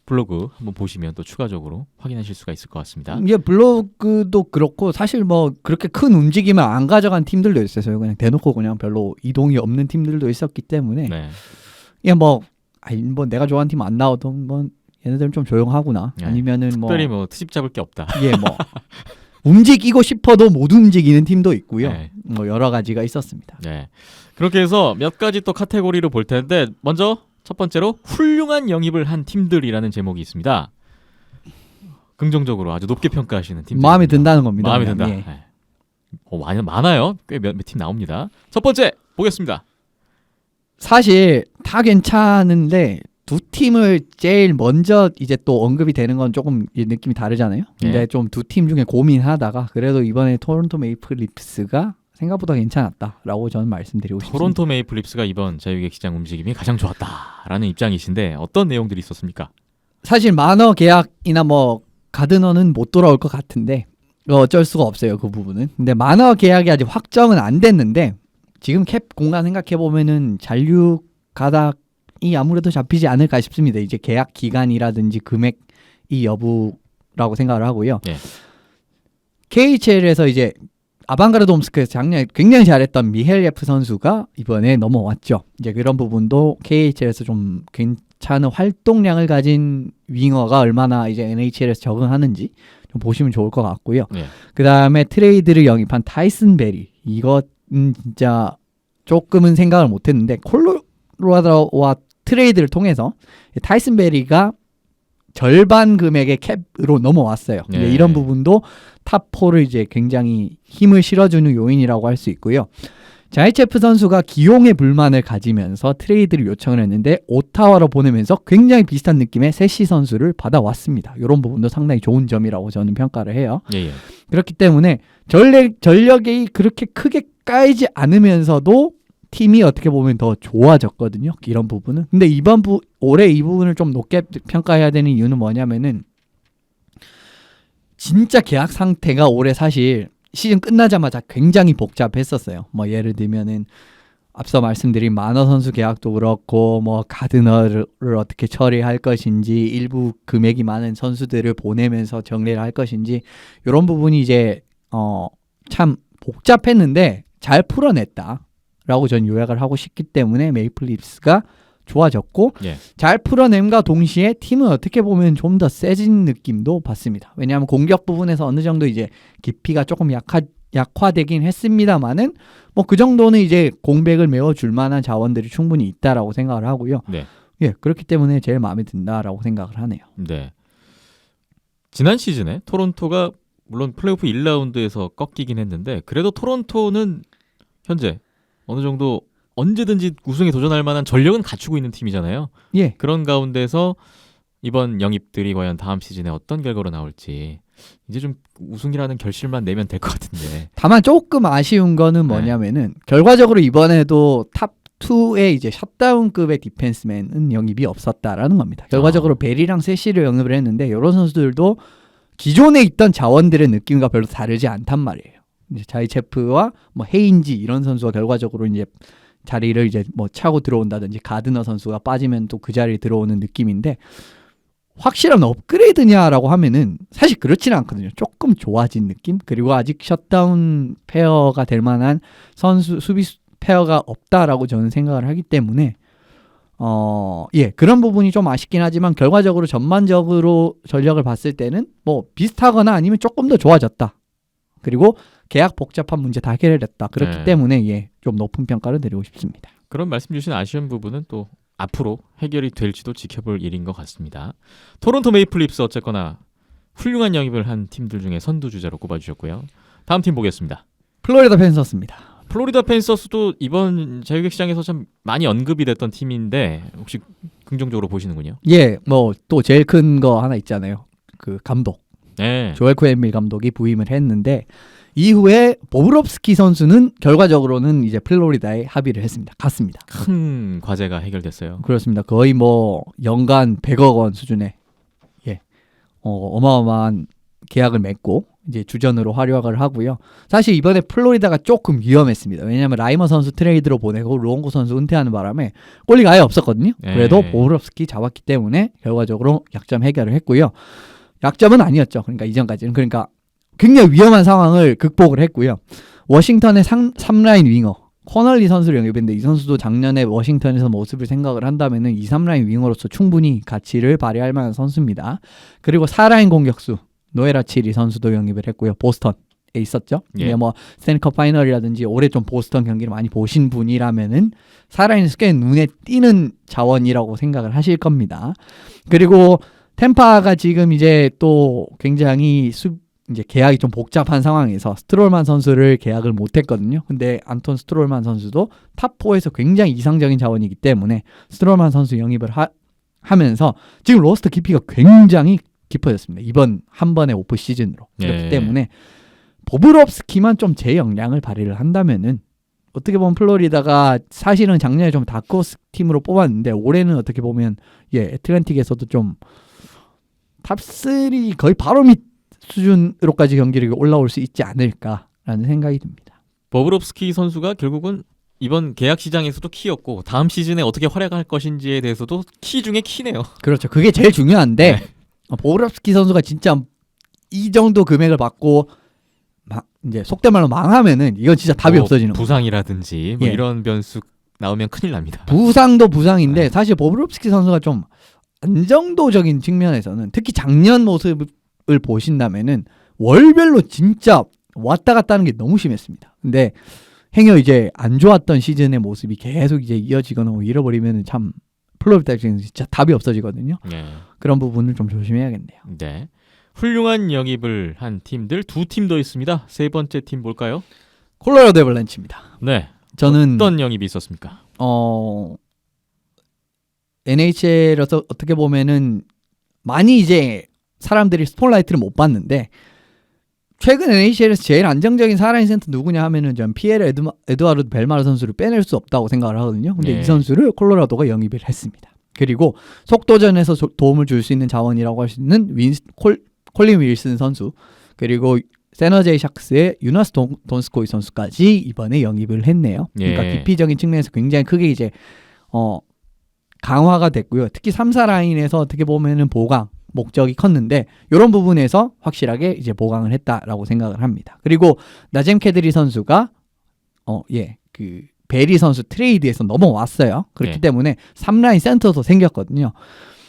블로그 한번 보시면 또 추가적으로 확인하실 수가 있을 것 같습니다. 이게 블로그도 그렇고 사실 뭐 그렇게 큰 움직임을 안 가져간 팀들도 있어요. 그냥 대놓고 그냥 별로 이동이 없는 팀들도 있었기 때문에 네. 이게 뭐 내가 좋아하는 팀 안 나와도 뭐 얘네들은 좀 조용하구나. 네. 아니면은 특별히 뭐 트집 잡을 게 없다. 예, 뭐 움직이고 싶어도 못 움직이는 팀도 있고요. 네. 뭐 여러 가지가 있었습니다. 네. 그렇게 해서 몇 가지 또 카테고리를 볼 텐데 먼저 첫 번째로 훌륭한 영입을 한 팀들이라는 제목이 있습니다. 긍정적으로 아주 높게 평가하시는 팀들. 마음에 든다는 겁니다. 마음에 그냥. 든다. 예. 네. 많아요. 꽤 몇 팀 나옵니다. 첫 번째 보겠습니다. 사실 다 괜찮은데 두 팀을 제일 먼저 이제 또 언급이 되는 건 조금 느낌이 다르잖아요. 근데 예. 좀 두 팀 중에 고민하다가 그래도 이번에 토론토 메이플 립스가 생각보다 괜찮았다라고 저는 말씀드리고 싶습니다. 토론토 메이플 립스가 이번 자유계약 시장 움직임이 가장 좋았다라는 입장이신데 어떤 내용들이 있었습니까? 사실 마너 계약이나 뭐 가드너는 못 돌아올 것 같은데 어쩔 수가 없어요, 그 부분은. 근데 마너 계약이 아직 확정은 안 됐는데 지금 캡 공간 생각해 보면은 잔류 가닥이 아무래도 잡히지 않을까 싶습니다. 이제 계약 기간이라든지 금액이 여부라고 생각을 하고요. 예. KHL에서 이제 아방가르드 옴스크에서 작년에 굉장히 잘했던 미헬예프 선수가 이번에 넘어왔죠. 이제 그런 부분도 KHL에서 좀 괜찮은 활동량을 가진 윙어가 얼마나 이제 NHL에서 적응하는지 좀 보시면 좋을 것 같고요. 네. 그 다음에 트레이드를 영입한 타이슨 베리, 이것은 진짜 조금은 생각을 못했는데 콜로라도와 트레이드를 통해서 타이슨 베리가 절반 금액의 캡으로 넘어왔어요. 네. 이런 부분도 탑4를 이제 굉장히 힘을 실어주는 요인이라고 할 수 있고요. 자이체프 선수가 기용의 불만을 가지면서 트레이드를 요청을 했는데 오타와로 보내면서 굉장히 비슷한 느낌의 세시 선수를 받아왔습니다. 이런 부분도 상당히 좋은 점이라고 저는 평가를 해요. 예, 예. 그렇기 때문에 전력이 그렇게 크게 까이지 않으면서도 팀이 어떻게 보면 더 좋아졌거든요. 이런 부분은. 근데 올해 이 부분을 좀 높게 평가해야 되는 이유는 뭐냐면은 진짜 계약 상태가 올해 사실 시즌 끝나자마자 굉장히 복잡했었어요. 뭐 예를 들면은 앞서 말씀드린 마너 선수 계약도 그렇고 뭐 가드너를 어떻게 처리할 것인지 일부 금액이 많은 선수들을 보내면서 정리를 할 것인지 이런 부분이 이제 참 복잡했는데 잘 풀어냈다라고 전 요약을 하고 싶기 때문에 메이플 립스가 좋아졌고 예. 잘 풀어냄과 동시에 팀은 어떻게 보면 좀 더 세진 느낌도 받습니다. 왜냐하면 공격 부분에서 어느 정도 이제 깊이가 조금 약화되긴 했습니다만은 뭐 그 정도는 이제 공백을 메워줄 만한 자원들이 충분히 있다라고 생각을 하고요. 네. 예, 그렇기 때문에 제일 마음에 든다라고 생각을 하네요. 네. 지난 시즌에 토론토가 물론 플레이오프 1라운드에서 꺾이긴 했는데 그래도 토론토는 현재 어느 정도 언제든지 우승에 도전할 만한 전력은 갖추고 있는 팀이잖아요. 예, 그런 가운데서 이번 영입들이 과연 다음 시즌에 어떤 결과로 나올지 이제 좀 우승이라는 결실만 내면 될 것 같은데. 다만 조금 아쉬운 거는 뭐냐면은 결과적으로 이번에도 탑 2의 이제 셧다운급의 디펜스맨은 영입이 없었다라는 겁니다. 결과적으로 베리랑 세시를 영입을 했는데 이런 선수들도 기존에 있던 자원들의 느낌과 별로 다르지 않단 말이에요. 이제 자이체프와 뭐 헤인지 이런 선수가 결과적으로 이제 자리를 이제 뭐 차고 들어온다든지 가드너 선수가 빠지면 또 그 자리에 들어오는 느낌인데 확실한 업그레이드냐라고 하면은 사실 그렇지는 않거든요. 조금 좋아진 느낌? 그리고 아직 셧다운 페어가 될 만한 선수 수비 페어가 없다라고 저는 생각을 하기 때문에 예, 그런 부분이 좀 아쉽긴 하지만 결과적으로 전반적으로 전력을 봤을 때는 뭐 비슷하거나 아니면 조금 더 좋아졌다. 그리고 계약 복잡한 문제 다 해결했다. 그렇기 네. 때문에 예, 좀 높은 평가를 드리고 싶습니다. 그런 말씀 주신 아쉬운 부분은 또 앞으로 해결이 될지도 지켜볼 일인 것 같습니다. 토론토 메이플립스 어쨌거나 훌륭한 영입을 한 팀들 중에 선두주자로 꼽아주셨고요. 다음 팀 보겠습니다. 플로리다 팬서스입니다. 플로리다 팬서스도 이번 자유계 시장에서 참 많이 언급이 됐던 팀인데 혹시 긍정적으로 보시는군요. 예, 뭐 또 제일 큰 거 하나 있잖아요. 그 감독. 네. 조엘 코엔밀 감독이 부임을 했는데 이후에 보브롭스키 선수는 결과적으로는 이제 플로리다에 합의를 했습니다. 갔습니다. 큰 과제가 해결됐어요. 그렇습니다. 거의 뭐 연간 100억 원 수준의 예, 어마어마한 계약을 맺고 이제 주전으로 활약을 하고요. 사실 이번에 플로리다가 조금 위험했습니다. 왜냐하면 라이머 선수 트레이드로 보내고 루옹고 선수 은퇴하는 바람에 골리가 아예 없었거든요. 그래도 보브롭스키 잡았기 때문에 결과적으로 약점 해결을 했고요. 약점은 아니었죠. 그러니까 이전까지는. 그러니까 굉장히 위험한 상황을 극복을 했고요. 워싱턴의 3라인 윙어 커널리 선수를 영입했는데 이 선수도 작년에 워싱턴에서 모습을 생각을 한다면은 2, 3라인 윙어로서 충분히 가치를 발휘할 만한 선수입니다. 그리고 4라인 공격수 노에라 치리 선수도 영입을 했고요. 보스턴에 있었죠. 예. 뭐 스탠컵 파이널이라든지 올해 좀 보스턴 경기를 많이 보신 분이라면은 4라인에서 꽤 눈에 띄는 자원이라고 생각을 하실 겁니다. 그리고 템파가 지금 이제 또 굉장히 이제 계약이 좀 복잡한 상황에서 스트롤만 선수를 계약을 못했거든요. 근데 안톤 스트롤만 선수도 탑4에서 굉장히 이상적인 자원이기 때문에 스트롤만 선수 영입을 하면서 지금 로스터 깊이가 굉장히 깊어졌습니다. 이번 한 번의 오프 시즌으로. 그렇기 네. 때문에 보브롭스키만 좀 제 역량을 발휘를 한다면은 어떻게 보면 플로리다가 사실은 작년에 좀 다크호스 팀으로 뽑았는데 올해는 어떻게 보면 예, 애틀랜틱에서도 좀 탑3 거의 바로 밑 수준으로까지 경기력이 올라올 수 있지 않을까라는 생각이 듭니다. 보브롭스키 선수가 결국은 이번 계약 시장에서도 키였고 다음 시즌에 어떻게 활약할 것인지에 대해서도 키 중에 키네요. 그렇죠. 그게 제일 중요한데 네. 보브롭스키 선수가 진짜 이 정도 금액을 받고 이제 속된 말로 망하면은 이건 진짜 답이 뭐 없어지는 거예요. 부상이라든지 뭐 예. 이런 변수 나오면 큰일 납니다. 부상도 부상인데 사실 보브롭스키 선수가 좀 안정도적인 측면에서는 특히 작년 모습을 보신다면은 월별로 진짜 왔다 갔다 하는 게 너무 심했습니다. 근데 행여 이제 안 좋았던 시즌의 모습이 계속 이제 이어지거나 뭐 잃어버리면은 참 플레이오프 때는 진짜 답이 없어지거든요. 네. 그런 부분을 좀 조심해야겠네요. 네. 훌륭한 영입을 한 팀들 두 팀 더 있습니다. 세 번째 팀 볼까요? 콜로라도 애벌랜치입니다. 네. 저는 어떤 영입이 있었습니까? NHL에서 어떻게 보면은 많이 이제 사람들이 스포트라이트를 못 봤는데 최근 NHL에서 제일 안정적인 살아있는 센터 누구냐 하면은 전 피에르 에드와르드 벨마르 선수를 빼낼 수 없다고 생각을 하거든요. 근데 네. 이 선수를 콜로라도가 영입을 했습니다. 그리고 속도전에서 도움을 줄 수 있는 자원이라고 할 수 있는 콜린 윌슨 선수 그리고 세너제이 샥스의 유나스 돈스코이 선수까지 이번에 영입을 했네요. 그러니까 예. 기피적인 측면에서 굉장히 크게 이제 강화가 됐고요. 특히 3사 라인에서 어떻게 보면은 보강 목적이 컸는데 이런 부분에서 확실하게 이제 보강을 했다라고 생각을 합니다. 그리고 나젬 캐드리 선수가 그 베리 선수 트레이드에서 넘어왔어요. 그렇기 네. 때문에 3라인 센터도 생겼거든요.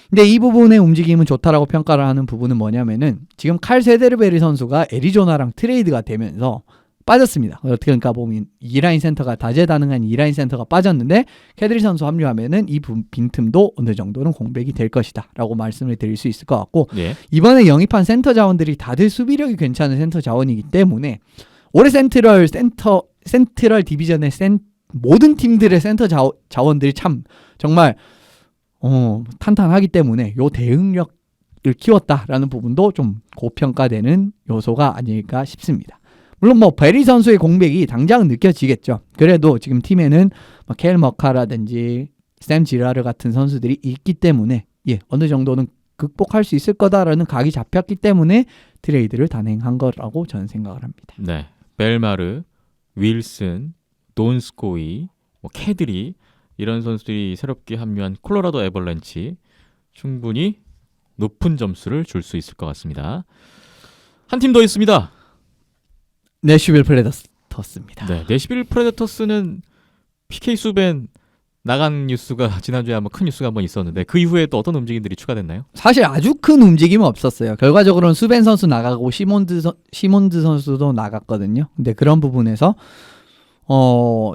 근데 이 부분의 움직임은 좋다라고 평가를 하는 부분은 뭐냐면은 지금 칼 세데르베리 선수가 애리조나랑 트레이드가 되면서 빠졌습니다. 어떻게 그러니까 보면 2라인 센터가 다재다능한 2라인 센터가 빠졌는데 캐드리 선수 합류하면은 이 빈틈도 어느 정도는 공백이 될 것이다라고 말씀을 드릴 수 있을 것 같고 네. 이번에 영입한 센터 자원들이 다들 수비력이 괜찮은 센터 자원이기 때문에 올해 센트럴 디비전의 모든 팀들의 센터 자원들이 참 정말 탄탄하기 때문에 요 대응력을 키웠다라는 부분도 좀 고평가되는 요소가 아닐까 싶습니다. 물론 뭐 베리 선수의 공백이 당장은 느껴지겠죠. 그래도 지금 팀에는 켈 머카라든지 샘 지라르 같은 선수들이 있기 때문에 어느 정도는 극복할 수 있을 거다라는 각이 잡혔기 때문에 트레이드를 단행한 거라고 저는 생각을 합니다. 네. 벨마르, 윌슨, 돈스코이, 캐드리 이런 선수들이 새롭게 합류한 콜로라도 애벌랜치 충분히 높은 점수를 줄 수 있을 것 같습니다. 한 팀 더 있습니다. 내슈빌 프레데터스입니다. 네, 내시빌 프레데터스는 PK 수벤 나간 뉴스가 지난주에 한번 큰 뉴스가 한번 있었는데 그 이후에 또 어떤 움직임들이 추가됐나요? 사실 아주 큰 움직임은 없었어요. 결과적으로는 수벤 선수 나가고 시몬드 선수도 나갔거든요. 근데 그런 부분에서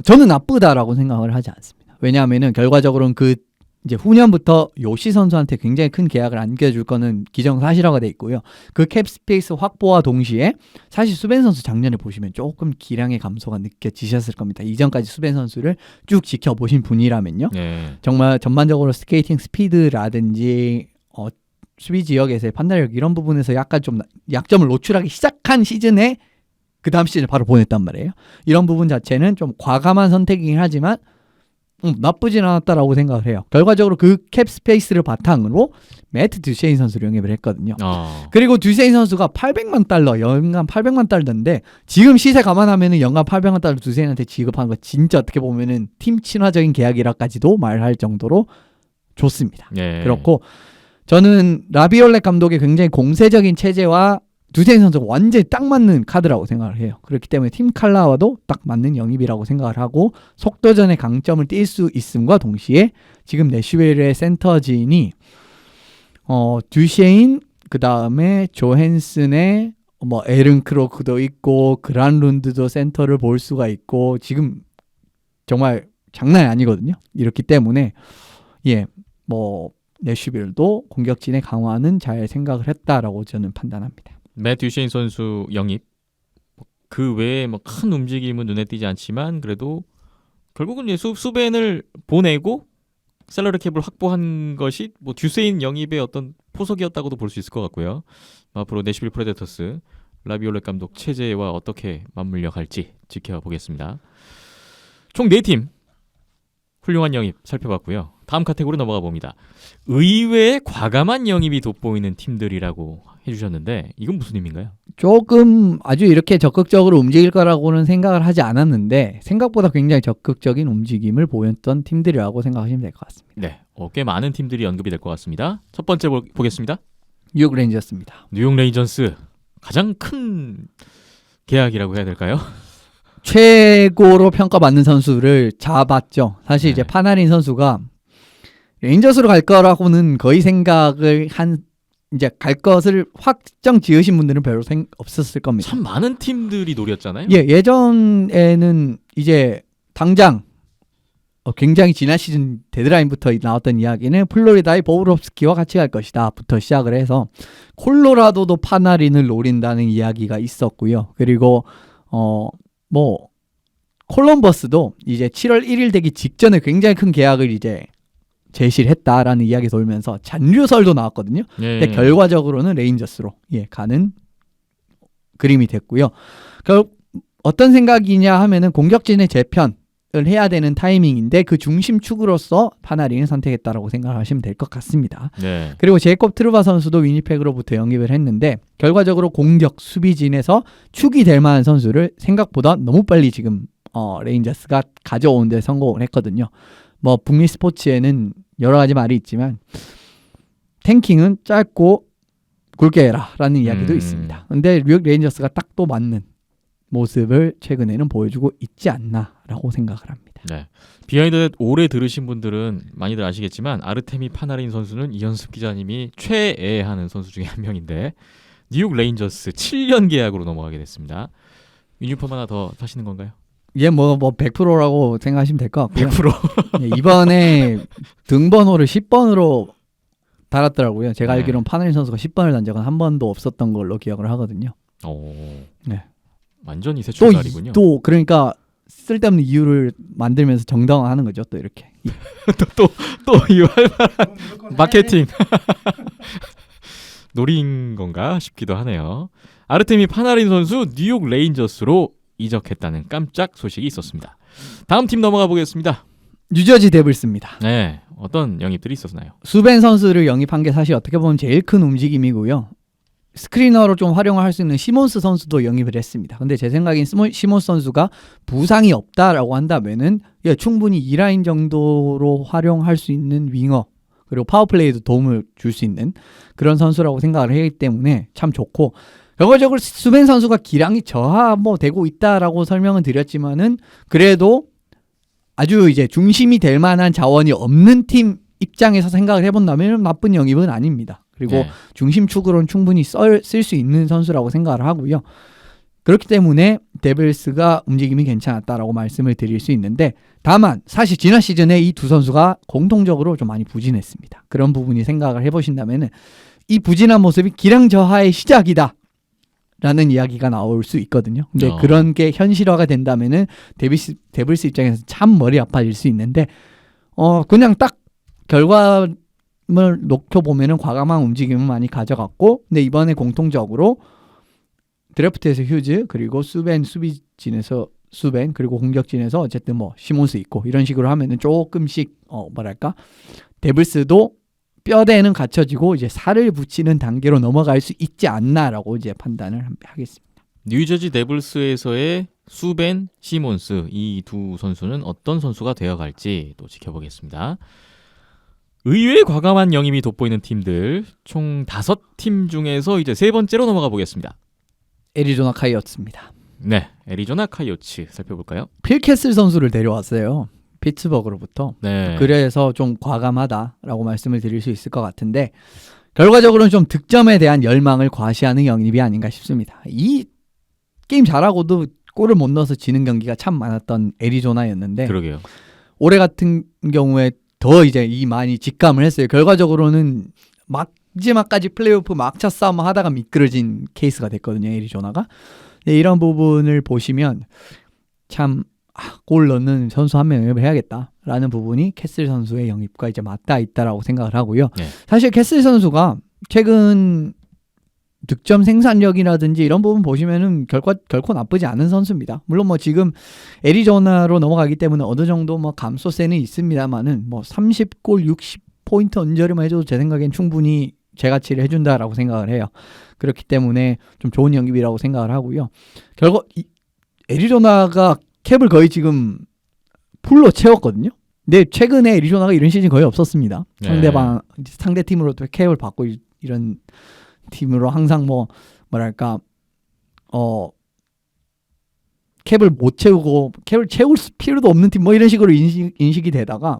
저는 나쁘다라고 생각을 하지 않습니다. 왜냐하면은 결과적으로는 그 이제 후년부터 요시 선수한테 굉장히 큰 계약을 안겨줄 거는 기정사실화가 돼 있고요. 그 캡 스페이스 확보와 동시에 사실 수벤 선수 작년에 보시면 조금 기량의 감소가 느껴지셨을 겁니다. 이전까지 수벤 선수를 쭉 지켜보신 분이라면요. 네. 정말 전반적으로 스케이팅 스피드라든지 수비 지역에서의 판단력 이런 부분에서 약간 좀 약점을 노출하기 시작한 시즌에 그 다음 시즌을 바로 보냈단 말이에요. 이런 부분 자체는 좀 과감한 선택이긴 하지만 나쁘진 않았다라고 생각을 해요. 결과적으로 그 캡 스페이스를 바탕으로 매트 듀세인 선수를 영입을 했거든요. 그리고 듀세인 선수가 800만 달러, 연간 800만 달러인데 지금 시세 감안하면은 연간 800만 달러 듀세인한테 지급하는 거 진짜 어떻게 보면은 팀 친화적인 계약이라까지도 말할 정도로 좋습니다. 네. 그렇고 저는 라비올렛 감독의 굉장히 공세적인 체제와 듀세인 선수가 완전히 딱 맞는 카드라고 생각을 해요. 그렇기 때문에 팀 칼라와도 딱 맞는 영입이라고 생각을 하고 속도전의 강점을 띌 수 있음과 동시에 지금 내슈빌의 센터진이 듀세인 그 다음에 조헨슨의 에른 크로크도 있고 그란룬드도 센터를 볼 수가 있고 지금 정말 장난이 아니거든요. 이렇기 때문에 내슈빌도 공격진의 강화는 잘 생각을 했다라고 저는 판단합니다. 맷 듀쉐인 선수 영입 그 외에 큰 움직임은 눈에 띄지 않지만 그래도 결국은 수벤을 보내고 셀러리 캡을 확보한 것이 듀세인 영입의 어떤 포석이었다고도 볼 수 있을 것 같고요. 앞으로 내시빌 프레데터스 라비올렛 감독 체제와 어떻게 맞물려 갈지 지켜보겠습니다. 총 4팀 훌륭한 영입 살펴봤고요. 다음 카테고리 넘어가 봅니다. 의외의 과감한 영입이 돋보이는 팀들이라고 해주셨는데 이건 무슨 의미인가요? 조금 아주 이렇게 적극적으로 움직일 거라고는 생각을 하지 않았는데 생각보다 굉장히 적극적인 움직임을 보였던 팀들이라고 생각하시면 될 것 같습니다. 네, 꽤 많은 팀들이 언급이 될 것 같습니다. 첫 번째 보겠습니다. 뉴욕 레인저스입니다. 뉴욕 레인저스 가장 큰 계약이라고 해야 될까요? 최고로 평가받는 선수를 잡았죠. 사실 네. 이제 파나린 선수가 레인저스로 갈 거라고는 거의 생각을 이제 갈 것을 확정 지으신 분들은 별로 없었을 겁니다. 참 많은 팀들이 노렸잖아요. 예전에는 이제 당장 굉장히 지난 시즌 데드라인부터 나왔던 이야기는 플로리다의 보브롭스키와 같이 갈 것이다부터 시작을 해서 콜로라도도 파나린을 노린다는 이야기가 있었고요. 그리고 뭐 콜럼버스도 이제 7월 1일 되기 직전에 굉장히 큰 계약을 이제 제시를 했다라는 이야기 돌면서 잔류설도 나왔거든요. 예. 근데 결과적으로는 레인저스로 가는 그림이 됐고요. 어떤 생각이냐 하면은 공격진의 재편을 해야 되는 타이밍인데 그 중심축으로서 파나린을 선택했다라고 생각하시면 될 것 같습니다. 네. 그리고 제이콥 트루바 선수도 위니펙으로부터 영입을 했는데 결과적으로 공격 수비진에서 축이 될 만한 선수를 생각보다 너무 빨리 지금 레인저스가 가져오는 데 성공을 했거든요. 뭐 북미 스포츠에는 여러 가지 말이 있지만 탱킹은 짧고 굵게 해라라는 이야기도 있습니다. 근데 뉴욕 레인저스가 딱 또 맞는 모습을 최근에는 보여주고 있지 않나라고 생각을 합니다. 네. 비하인드 오래 들으신 분들은 많이들 아시겠지만 아르테미 파나린 선수는 이현습 기자님이 최애하는 선수 중에 한 명인데 뉴욕 레인저스 7년 계약으로 넘어가게 됐습니다. 유니폼 하나 더 사시는 건가요? 뭐 100%라고 생각하시면 될 것 같고요. 100%. 이번에 등번호를 10번으로 달았더라고요. 제가 네. 알기로는 파나린 선수가 10번을 단 적은 한 번도 없었던 걸로 기억을 하거든요. 오. 네. 완전히 새 출발이군요. 또 그러니까 쓸데없는 이유를 만들면서 정당화하는 거죠. 또 이렇게. 또 이유할 마케팅 노린 건가 싶기도 하네요. 아르테미 파나린 선수 뉴욕 레인저스로 이적했다는 깜짝 소식이 있었습니다. 다음 팀 넘어가 보겠습니다. 뉴저지 데블스입니다. 네, 어떤 영입들이 있었나요? 수벤 선수를 영입한 게 사실 어떻게 보면 제일 큰 움직임이고요. 스크리너로 좀 활용을 할 수 있는 시몬스 선수도 영입을 했습니다. 근데 제 생각엔 시몬스 선수가 부상이 없다라고 한다면은 충분히 2라인 정도로 활용할 수 있는 윙어 그리고 파워플레이도 도움을 줄 수 있는 그런 선수라고 생각을 하기 때문에 참 좋고 결과적으로 수벤 선수가 기량이 저하되고 있다라고 설명은 드렸지만은 그래도 아주 이제 중심이 될 만한 자원이 없는 팀 입장에서 생각을 해본다면 나쁜 영입은 아닙니다. 그리고 네. 중심축으로는 충분히 쓸 수 있는 선수라고 생각을 하고요. 그렇기 때문에 데블스가 움직임이 괜찮았다라고 말씀을 드릴 수 있는데 다만 사실 지난 시즌에 이 두 선수가 공통적으로 좀 많이 부진했습니다. 그런 부분이 생각을 해보신다면 이 부진한 모습이 기량 저하의 시작이다 라는 이야기가 나올 수 있거든요. 근데 그런 게 현실화가 된다면은 데블스 입장에서 참 머리 아파질 수 있는데 그냥 딱 결과물 놓고 보면은 과감한 움직임을 많이 가져갔고 근데 이번에 공통적으로 드래프트에서 휴즈 그리고 수비진에서 수벤 그리고 공격진에서 어쨌든 뭐 시몬스 있고 이런 식으로 하면은 조금씩 데블스도 뼈대는 갖춰지고 이제 살을 붙이는 단계로 넘어갈 수 있지 않나라고 이제 판단을 하겠습니다. 뉴저지 데블스에서의 수벤, 시몬스 이 두 선수는 어떤 선수가 되어갈지 또 지켜보겠습니다. 의외의 과감한 영임이 돋보이는 팀들 총 5팀 중에서 이제 세 번째로 넘어가 보겠습니다. 애리조나 카이어츠입니다. 네, 애리조나 카이오츠 살펴볼까요? 필 캐슬 선수를 데려왔어요. 피츠버그로부터. 네. 그래서 좀 과감하다라고 말씀을 드릴 수 있을 것 같은데 결과적으로는 좀 득점에 대한 열망을 과시하는 영입이 아닌가 싶습니다. 이 게임 잘하고도 골을 못 넣어서 지는 경기가 참 많았던 애리조나였는데 그러게요. 올해 같은 경우에 더 이제 많이 직감을 했어요. 결과적으로는 마지막까지 플레이오프 막차 싸움 하다가 미끄러진 케이스가 됐거든요. 애리조나가. 이런 부분을 보시면 참 골 넣는 선수 한 명 영입을 해야겠다라는 부분이 캐슬 선수의 영입과 이제 맞닿아 있다라고 생각을 하고요. 네. 사실 캐슬 선수가 최근 득점 생산력이라든지 이런 부분 보시면은 결코 나쁘지 않은 선수입니다. 물론 뭐 지금 애리조나로 넘어가기 때문에 어느 정도 뭐 감소세는 있습니다만은 뭐 30골 60포인트 언저리만 해줘도 제 생각엔 충분히 제가치를 해준다라고 생각을 해요. 그렇기 때문에 좀 좋은 영입이라고 생각을 하고요. 애리조나가 캡을 거의 지금 풀로 채웠거든요. 근데 최근에 애리조나가 이런 시즌 거의 없었습니다. 네. 상대 팀으로 또 캡을 받고 이런 팀으로 항상 뭐랄까 캡을 못 채우고 캡을 채울 필요도 없는 팀 뭐 이런 식으로 인식이 되다가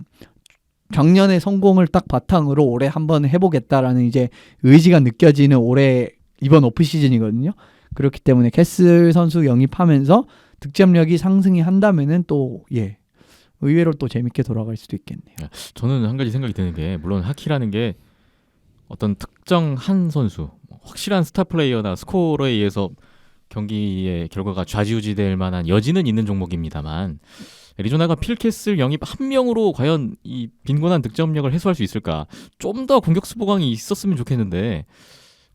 작년에 성공을 딱 바탕으로 올해 한번 해보겠다라는 이제 의지가 느껴지는 올해 이번 오프 시즌이거든요. 그렇기 때문에 캐슬 선수 영입하면서 득점력이 상승이 한다면은 또 의외로 또 재밌게 돌아갈 수도 있겠네요. 저는 한 가지 생각이 드는 게 물론 하키라는 게 어떤 특정 한 선수 확실한 스타 플레이어나 스코어에 의해서 경기의 결과가 좌지우지될 만한 여지는 있는 종목입니다만 애리조나가 필캐슬 영입 한 명으로 과연 이 빈곤한 득점력을 해소할 수 있을까? 좀 더 공격수 보강이 있었으면 좋겠는데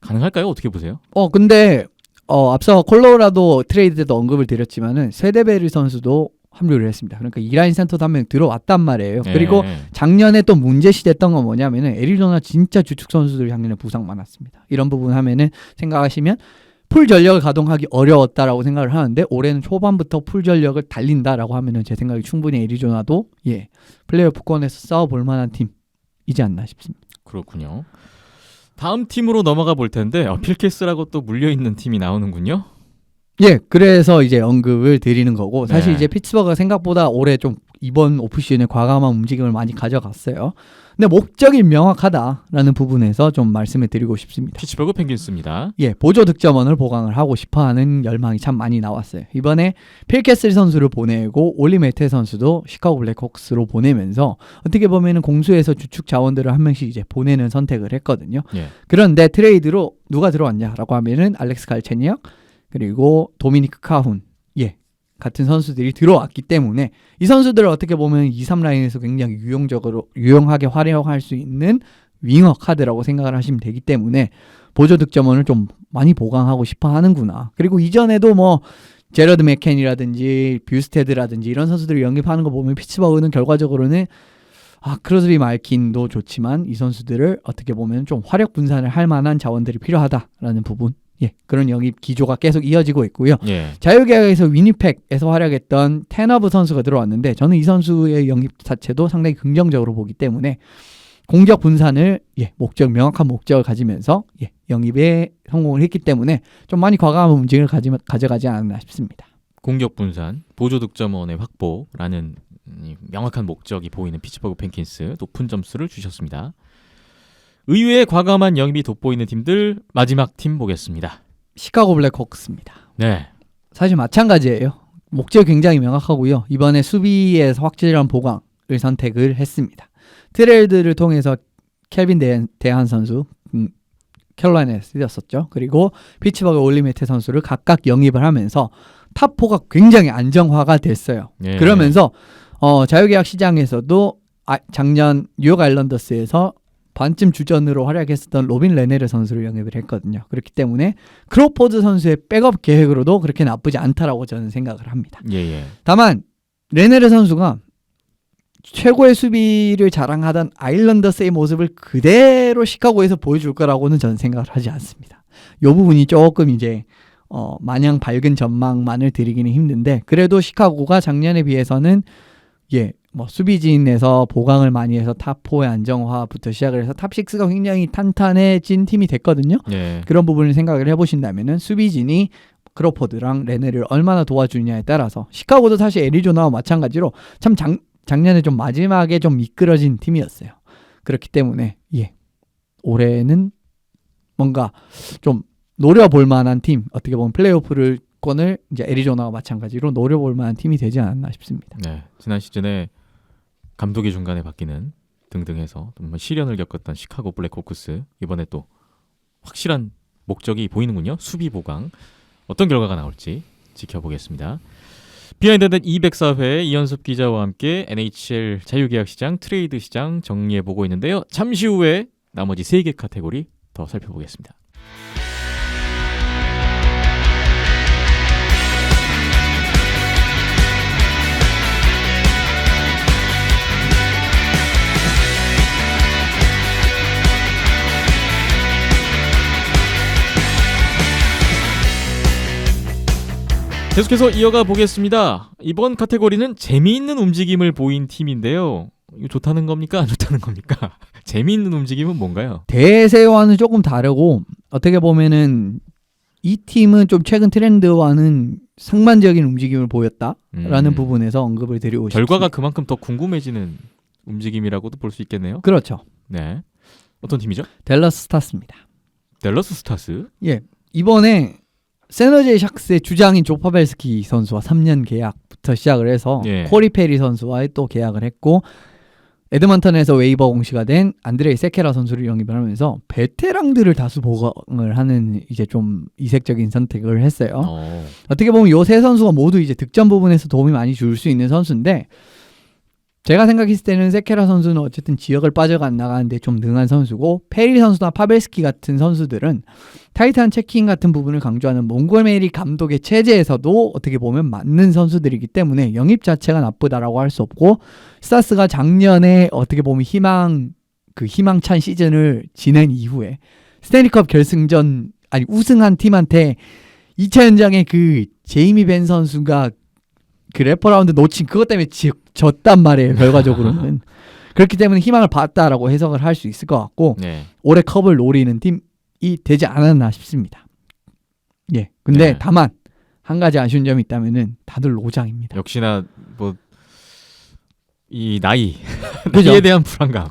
가능할까요? 어떻게 보세요? 근데 앞서 콜로라도 트레이드 때도 언급을 드렸지만은 세데베르 선수도 합류를 했습니다. 그러니까 이라인 센터도 한 명 들어왔단 말이에요. 그리고 작년에 또 문제시됐던 건 뭐냐면은 애리조나 진짜 주축 선수들 작년에 부상 많았습니다. 이런 부분 하면은 생각하시면 풀 전력을 가동하기 어려웠다라고 생각을 하는데 올해는 초반부터 풀 전력을 달린다라고 하면은 제 생각에 충분히 애리조나도 플레이오프권에서 싸워볼 만한 팀이지 않나 싶습니다. 그렇군요. 다음 팀으로 넘어가 볼 텐데 필캐스라고 또 물려있는 팀이 나오는군요. 그래서 이제 언급을 드리는 거고 사실 네. 이제 피츠버그가 생각보다 올해 좀 이번 오프시즌에 과감한 움직임을 많이 가져갔어요. 근데 목적이 명확하다라는 부분에서 좀 말씀을 드리고 싶습니다. 피츠버그 펭귄스입니다. 보조 득점원을 보강을 하고 싶어하는 열망이 참 많이 나왔어요. 이번에 필캐슬 선수를 보내고 올리 메테 선수도 시카고 블랙호크스로 보내면서 어떻게 보면은 공수에서 주축 자원들을 한 명씩 이제 보내는 선택을 했거든요. 그런데 트레이드로 누가 들어왔냐라고 하면은 알렉스 갈체니악 그리고 도미니크 카훈 같은 선수들이 들어왔기 때문에 이 선수들을 어떻게 보면 2, 3라인에서 굉장히 유용하게 활용할 수 있는 윙어 카드라고 생각을 하시면 되기 때문에 보조 득점원을 좀 많이 보강하고 싶어 하는구나. 그리고 이전에도 뭐 제러드 맥켄이라든지 뷰스테드라든지 이런 선수들을 영입하는 거 보면 피츠버그는 결과적으로는 크로스비 말킨도 좋지만 이 선수들을 어떻게 보면 좀 화력 분산을 할 만한 자원들이 필요하다라는 부분 그런 영입 기조가 계속 이어지고 있고요. 자유계약에서 위니펙에서 활약했던 테너브 선수가 들어왔는데 저는 이 선수의 영입 자체도 상당히 긍정적으로 보기 때문에 공격 분산을 명확한 목적을 가지면서 영입에 성공을 했기 때문에 좀 많이 과감한 움직임을 가져가지 않았나 싶습니다. 공격 분산, 보조 득점원의 확보라는 명확한 목적이 보이는 피츠버그 펭귄스 높은 점수를 주셨습니다. 의외의 과감한 영입이 돋보이는 팀들 마지막 팀 보겠습니다. 시카고 블랙호크스입니다. 네. 사실 마찬가지예요. 목적이 굉장히 명확하고요. 이번에 수비에서 확실한 보강을 선택을 했습니다. 트레이드를 통해서 켈빈 대한 선수 캐롤라이나에서 뛰었었죠. 그리고 피츠버그 올리메테 선수를 각각 영입을 하면서 탑4가 굉장히 안정화가 됐어요. 그러면서 자유계약 시장에서도 작년 뉴욕 아일랜더스에서 반쯤 주전으로 활약했었던 로빈 레네르 선수를 영입을 했거든요. 그렇기 때문에 크로포드 선수의 백업 계획으로도 그렇게 나쁘지 않다라고 저는 생각을 합니다. 다만 레네르 선수가 최고의 수비를 자랑하던 아일랜더스의 모습을 그대로 시카고에서 보여줄 거라고는 저는 생각을 하지 않습니다. 이 부분이 조금 이제 마냥 밝은 전망만을 드리기는 힘든데 그래도 시카고가 작년에 비해서는 수비진에서 보강을 많이 해서 탑4의 안정화부터 시작을 해서 탑6가 굉장히 탄탄해진 팀이 됐거든요. 그런 부분을 생각을 해보신다면은 수비진이 크로포드랑 레네를 얼마나 도와주느냐에 따라서 시카고도 사실 애리조나와 마찬가지로 참 작년에 좀 마지막에 좀 미끄러진 팀이었어요. 그렇기 때문에 올해는 뭔가 좀 노려볼 만한 팀, 어떻게 보면 플레이오프를 권을 이제 애리조나와 마찬가지로 노려볼 만한 팀이 되지 않았나 싶습니다. 지난 시즌에 감독이 중간에 바뀌는 등등 해서 정말 시련을 겪었던 시카고 블랙호크스 이번에 또 확실한 목적이 보이는군요. 수비 보강. 어떤 결과가 나올지 지켜보겠습니다. 비하인드는 204회 이현섭 기자와 함께 NHL 자유계약 시장, 트레이드 시장 정리해보고 있는데요. 잠시 후에 나머지 3개 카테고리 더 살펴보겠습니다. 계속해서 이어가 보겠습니다. 이번 카테고리는 재미있는 움직임을 보인 팀인데요. 이거 좋다는 겁니까? 안 좋다는 겁니까? 재미있는 움직임은 뭔가요? 대세와는 조금 다르고 어떻게 보면은 이 팀은 좀 최근 트렌드와는 상반적인 움직임을 보였다라는 부분에서 언급을 드리고 결과가 싶습니다. 그만큼 더 궁금해지는 움직임이라고도 볼 수 있겠네요. 그렇죠. 네. 어떤 팀이죠? 댈러스 스타스입니다. 댈러스 스타스. 예, 이번에 세너제이 샥스의 주장인 조 파벨스키 선수와 3년 계약부터 시작을 해서 예. 코리 페리 선수와 또 계약을 했고 에드먼턴에서 웨이버 공시가 된 안드레이 세케라 선수를 영입을 하면서 베테랑들을 다수 보강을 하는 이제 좀 이색적인 선택을 했어요. 어떻게 보면 요 세 선수가 모두 이제 득점 부분에서 도움이 많이 줄 수 있는 선수인데 제가 생각했을 때는 세케라 선수는 어쨌든 지역을 빠져나가는데 좀 능한 선수고 페리 선수나 파벨스키 같은 선수들은 타이트한 체킹 같은 부분을 강조하는 몽골메리 감독의 체제에서도 어떻게 보면 맞는 선수들이기 때문에 영입 자체가 나쁘다라고 할 수 없고 스타스가 작년에 어떻게 보면 희망찬 시즌을 지낸 이후에 스탠리컵 결승전 우승한 팀한테 2차 연장에 그 제이미 벤 선수가 그 래퍼라운드 놓친 그것 때문에 졌단 말이에요. 결과적으로는. 그렇기 때문에 희망을 봤다라고 해석을 할 수 있을 것 같고 네. 올해 컵을 노리는 팀이 되지 않았나 싶습니다. 예. 근데 네. 다만 한 가지 아쉬운 점이 있다면은 다들 노장입니다. 역시나 뭐 이 나이에 그죠? 대한 불안감.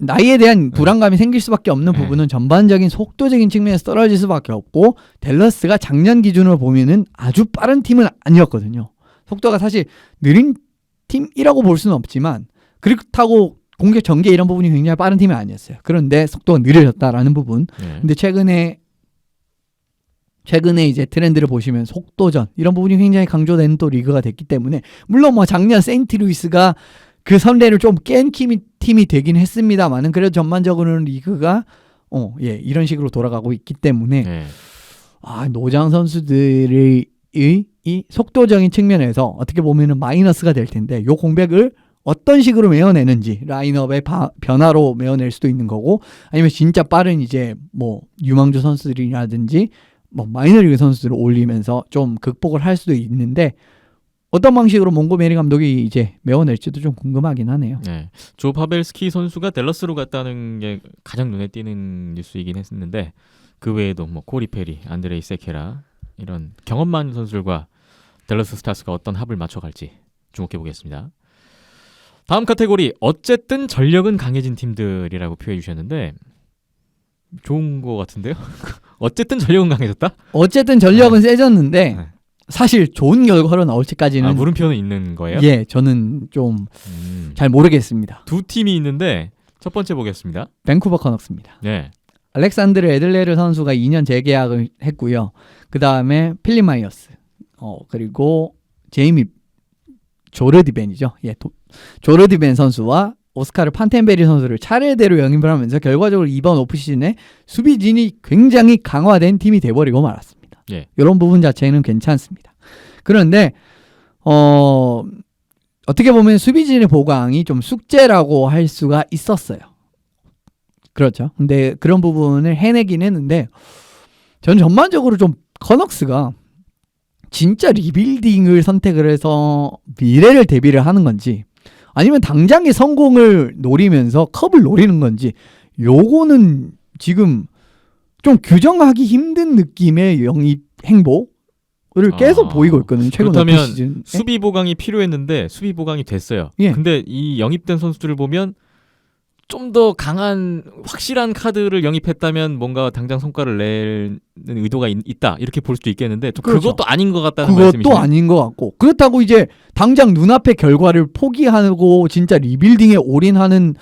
나이에 대한 불안감이 생길 수밖에 없는 네. 부분은 전반적인 속도적인 측면에서 떨어질 수밖에 없고 댈러스가 작년 기준으로 보면은 아주 빠른 팀은 아니었거든요. 속도가 사실 느린 팀이라고 볼 수는 없지만 그렇다고 공격 전개 이런 부분이 굉장히 빠른 팀은 아니었어요. 그런데 속도가 느려졌다라는 부분. 네. 근데 최근에 이제 트렌드를 보시면 속도전 이런 부분이 굉장히 강조되는 또 리그가 됐기 때문에 물론 뭐 작년 세인트루이스가 그 선례를 좀 깬 팀이 되긴 했습니다만은 그래도 전반적으로는 리그가 이런 식으로 돌아가고 있기 때문에 네. 노장 선수들의 이 속도적인 측면에서 어떻게 보면은 마이너스가 될 텐데 요 공백을 어떤 식으로 메워내는지 라인업의 변화로 메워낼 수도 있는 거고 아니면 진짜 빠른 이제 뭐 유망주 선수들이라든지 뭐 마이너리그 선수들을 올리면서 좀 극복을 할 수도 있는데 어떤 방식으로 몽고메리 감독이 이제 메워낼지도 좀 궁금하긴 하네요. 네. 조 파벨스키 선수가 댈러스로 갔다는 게 가장 눈에 띄는 뉴스이긴 했는데 그 외에도 뭐 코리 페리, 안드레이 세케라 이런 경험 많은 선수들과 댈러스 스타스가 어떤 합을 맞춰갈지 주목해 보겠습니다. 다음 카테고리 어쨌든 전력은 강해진 팀들이라고 표해 주셨는데 좋은 거 같은데요? 어쨌든 전력은 강해졌다? 어쨌든 전력은 세졌는데 네. 사실 좋은 결과로 나올지까지는 물음표는 있는 거예요? 예, 저는 좀 잘 모르겠습니다. 두 팀이 있는데 첫 번째 보겠습니다. 밴쿠버 커넉스입니다. 네. 알렉산드르 에들레르 선수가 2년 재계약을 했고요. 그 다음에 필립 마이어스, 그리고 제이미 조르디벤이죠. 예, 조르디벤 선수와 오스카르 판텐베리 선수를 차례대로 영입을 하면서 결과적으로 이번 오프시즌에 수비진이 굉장히 강화된 팀이 돼버리고 말았습니다. 예. 이런 부분 자체는 괜찮습니다. 그런데 어떻게 보면 수비진의 보강이 좀 숙제라고 할 수가 있었어요. 그렇죠. 근데 그런 부분을 해내긴 했는데 저는 전반적으로 좀 커넉스가 진짜 리빌딩을 선택을 해서 미래를 대비를 하는 건지 아니면 당장의 성공을 노리면서 컵을 노리는 건지 요거는 지금 좀 규정하기 힘든 느낌의 영입 행보를 계속 보이고 있거든요. 최근 그렇다면 시즌 수비 보강이 필요했는데 수비 보강이 됐어요. 예. 근데 이 영입된 선수들을 보면 좀 더 강한 확실한 카드를 영입했다면 뭔가 당장 성과를 내는 의도가 있다 이렇게 볼 수도 있겠는데 또 그렇죠. 그것도 아닌 것 같다는 그것도 말씀이시네요. 아닌 것 같고 그렇다고 이제 당장 눈앞의 결과를 포기하고 진짜 리빌딩에 올인하는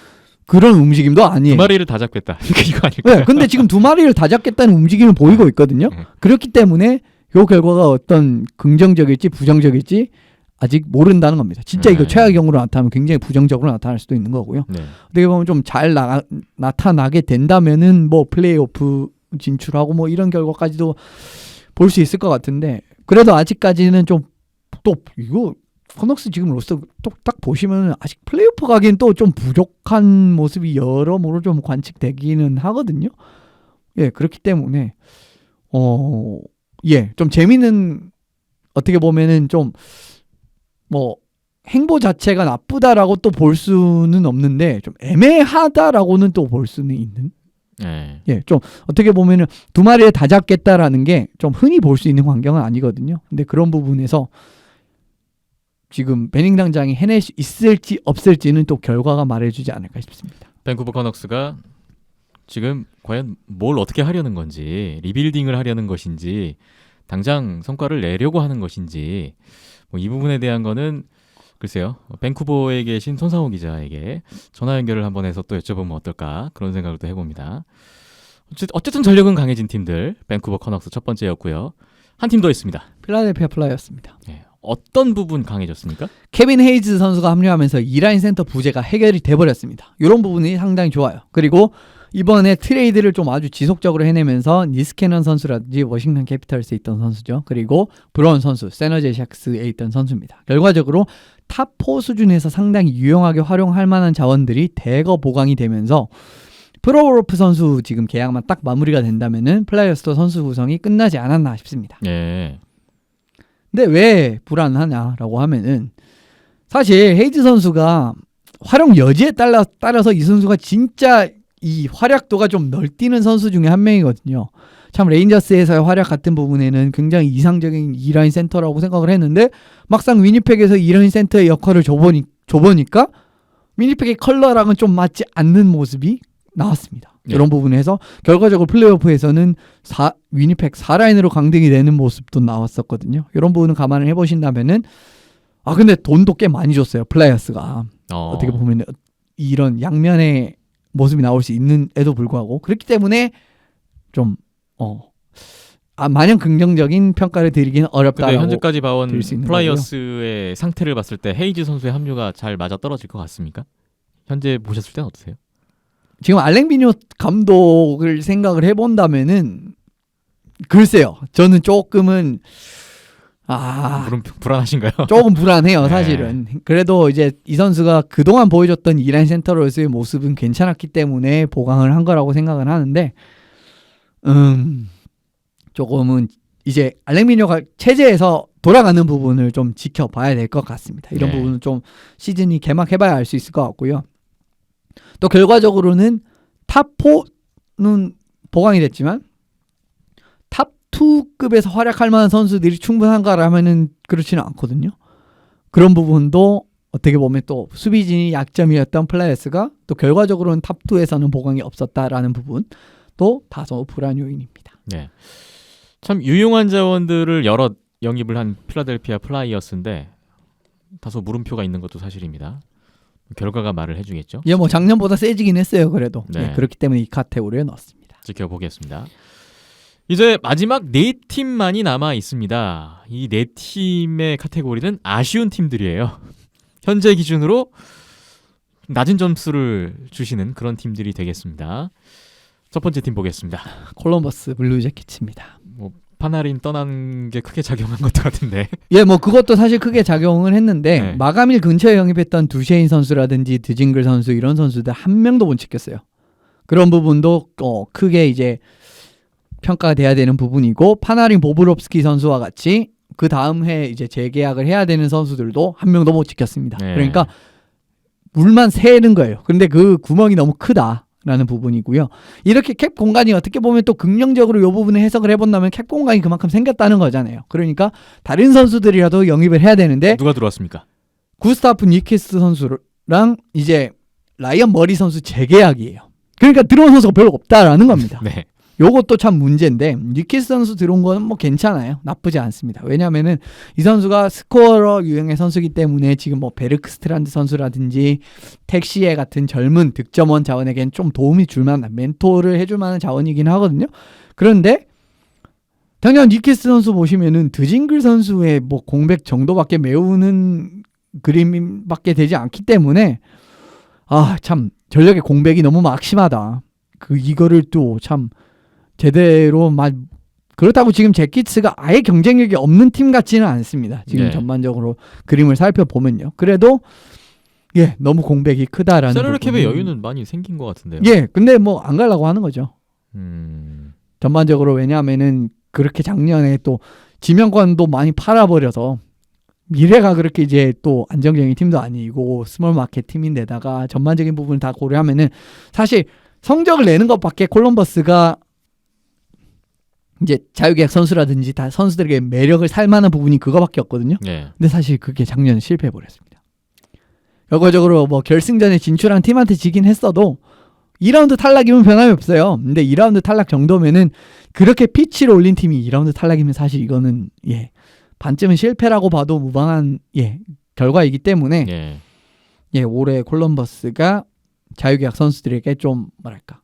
그런 움직임도 아니에요. 두 마리를 다 잡겠다. 이거 아닐까요? 네, 근데 지금 두 마리를 다 잡겠다는 움직임을 보이고 있거든요. 그렇기 때문에 이 결과가 어떤 긍정적일지 부정적일지 아직 모른다는 겁니다. 진짜 이거 네. 최악의 경우로 나타나면 굉장히 부정적으로 나타날 수도 있는 거고요. 네. 어떻게 보면 좀 잘 나타나게 된다면은 뭐 플레이오프 진출하고 뭐 이런 결과까지도 볼 수 있을 것 같은데 그래도 아직까지는 좀 또 이거 커넉스 지금 로스터 딱 보시면 아직 플레이오프 가기엔 또 좀 부족한 모습이 여러모로 좀 관측되기는 하거든요. 예, 그렇기 때문에 좀 재미는 어떻게 보면은 좀 뭐 행보 자체가 나쁘다라고 또 볼 수는 없는데 좀 애매하다라고는 또 볼 수는 있는 네. 예, 좀 어떻게 보면은 두 마리를 다 잡겠다라는 게 좀 흔히 볼 수 있는 광경은 아니거든요. 근데 그런 부분에서 지금 베닝 당장이 해낼 수 있을지 없을지는 또 결과가 말해주지 않을까 싶습니다. 밴쿠버 커넉스가 지금 과연 뭘 어떻게 하려는 건지, 리빌딩을 하려는 것인지, 당장 성과를 내려고 하는 것인지, 뭐 이 부분에 대한 거는 글쎄요. 밴쿠버에 계신 손상호 기자에게 전화 연결을 한번 해서 또 여쭤보면 어떨까 그런 생각을 또 해봅니다. 어쨌든 전력은 강해진 팀들, 밴쿠버 커넉스 첫 번째였고요. 한 팀 더 있습니다. 필라델피아 플라이어스입니다. 네. 어떤 부분 강해졌습니까? 케빈 헤이즈 선수가 합류하면서 2라인 센터 부재가 해결이 돼버렸습니다. 이런 부분이 상당히 좋아요. 그리고 이번에 트레이드를 좀 아주 지속적으로 해내면서 니스캐넌 선수라든지 워싱턴 캐피털스에 있던 선수죠. 그리고 브라운 선수, 세너제 샥스에 있던 선수입니다. 결과적으로 탑4 수준에서 상당히 유용하게 활용할 만한 자원들이 대거 보강이 되면서 프로로프 선수 지금 계약만 딱 마무리가 된다면은 플라이어스도 선수 구성이 끝나지 않았나 싶습니다. 네. 근데 왜 불안하냐라고 하면은 사실 헤이즈 선수가 활용 여지에 따라서 이 선수가 진짜 이 활약도가 좀 널뛰는 선수 중에 한 명이거든요. 참 레인저스에서의 활약 같은 부분에는 굉장히 이상적인 2라인 센터라고 생각을 했는데 막상 위니펙에서 2라인 센터의 역할을 줘보니까 위니펙의 컬러랑은 좀 맞지 않는 모습이 나왔습니다. 네. 이런 부분에서 결과적으로 플레이오프에서는 위니펙 4라인으로 강등이 되는 모습도 나왔었거든요. 이런 부분은 감안을 해보신다면은 근데 돈도 꽤 많이 줬어요. 플라이어스가. 어떻게 보면 이런 양면의 모습이 나올 수 있는에도 불구하고 그렇기 때문에 좀 마냥 긍정적인 평가를 드리기는 근데 어렵다고. 현재까지 봐온 드릴 수 있는 플라이어스의 상태를 봤을 때 헤이즈 선수의 합류가 잘 맞아 떨어질 것 같습니까? 현재 보셨을 때는 어떠세요? 지금 알랭 비뇨 감독을 생각을 해본다면은 글쎄요. 저는 조금은 불안하신가요? 조금 불안해요. 네. 사실은. 그래도 이제 이 선수가 그동안 보여줬던 2라인 센터로서의 모습은 괜찮았기 때문에 보강을 한 거라고 생각을 하는데 조금은 이제 알랭 비뇨가 체제에서 돌아가는 부분을 좀 지켜봐야 될 것 같습니다. 이런 네. 부분은 좀 시즌이 개막해봐야 알 수 있을 것 같고요. 또 결과적으로는 탑4는 보강이 됐지만 탑2급에서 활약할 만한 선수들이 충분한가라면은 그렇지는 않거든요. 그런 부분도 어떻게 보면 또 수비진이 약점이었던 플라이어스가 또 결과적으로는 탑2에서는 보강이 없었다라는 부분도 다소 불안 요인입니다. 네. 참 유용한 자원들을 여러 영입을 한 필라델피아 플라이어스인데 다소 물음표가 있는 것도 사실입니다. 결과가 말을 해주겠죠. 예, 뭐 작년보다 세지긴 했어요. 그래도 네. 그렇기 때문에 이 카테고리에 넣었습니다. 지켜보겠습니다. 이제 마지막 4팀만이 남아 있습니다. 이 4팀의 카테고리는 아쉬운 팀들이에요. 현재 기준으로 낮은 점수를 주시는 그런 팀들이 되겠습니다. 첫 번째 팀 보겠습니다. 콜럼버스 블루제킷입니다. 파나린 떠난 게 크게 작용한 것도 같은데. 예, 뭐 그것도 사실 크게 작용을 했는데 네. 마감일 근처에 영입했던 두셰인 선수라든지 드징글 선수 이런 선수들 한 명도 못 지켰어요. 그런 부분도 크게 이제 평가가 돼야 되는 부분이고 파나린 보브롭스키 선수와 같이 그 다음 해 이제 재계약을 해야 되는 선수들도 한 명도 못 지켰습니다. 네. 그러니까 물만 새는 거예요. 근데 그 구멍이 너무 크다라는 부분이고요. 이렇게 캡 공간이 어떻게 보면 또 긍정적으로 이 부분을 해석을 해본다면 캡 공간이 그만큼 생겼다는 거잖아요. 그러니까 다른 선수들이라도 영입을 해야 되는데 누가 들어왔습니까? 구스타프 니키스 선수랑 이제 라이언 머리 선수 재계약이에요. 그러니까 들어온 선수가 별로 없다라는 겁니다. 네. 요것도 참 문제인데 니키스 선수 들어온 거는 뭐 괜찮아요. 나쁘지 않습니다. 왜냐하면은 이 선수가 스코어러 유형의 선수이기 때문에 지금 뭐 베르크스트란드 선수라든지 택시에 같은 젊은 득점원 자원에겐 좀 도움이 줄 만한 멘토를 해줄 만한 자원이긴 하거든요. 그런데 당장 니키스 선수 보시면은 드징글 선수의 뭐 공백 정도밖에 메우는 그림밖에 되지 않기 때문에 참 전력의 공백이 너무 막심하다. 이거를 또 참 제대로 그렇다고 지금 제키츠가 아예 경쟁력이 없는 팀 같지는 않습니다. 지금 네. 전반적으로 그림을 살펴보면요. 그래도 너무 공백이 크다라는 세르르 캡의 부분은- 여유는 많이 생긴 것 같은데요. 근데 뭐 안 가려고 하는 거죠. 전반적으로. 왜냐하면은 그렇게 작년에 또 지명권도 많이 팔아버려서 미래가 그렇게 이제 또 안정적인 팀도 아니고 스몰 마켓 팀인데다가 전반적인 부분을 다 고려하면은 사실 성적을 내는 것밖에 콜럼버스가 이제 자유계약 선수라든지 다 선수들에게 매력을 살만한 부분이 그거밖에 없거든요. 네. 근데 사실 그게 작년에 실패해버렸습니다. 결과적으로 뭐 결승전에 진출한 팀한테 지긴 했어도 2라운드 탈락이면 변함이 없어요. 근데 2라운드 탈락 정도면은 그렇게 피치를 올린 팀이 2라운드 탈락이면 사실 이거는 반쯤은 실패라고 봐도 무방한 결과이기 때문에 올해 콜럼버스가 자유계약 선수들에게 좀 뭐랄까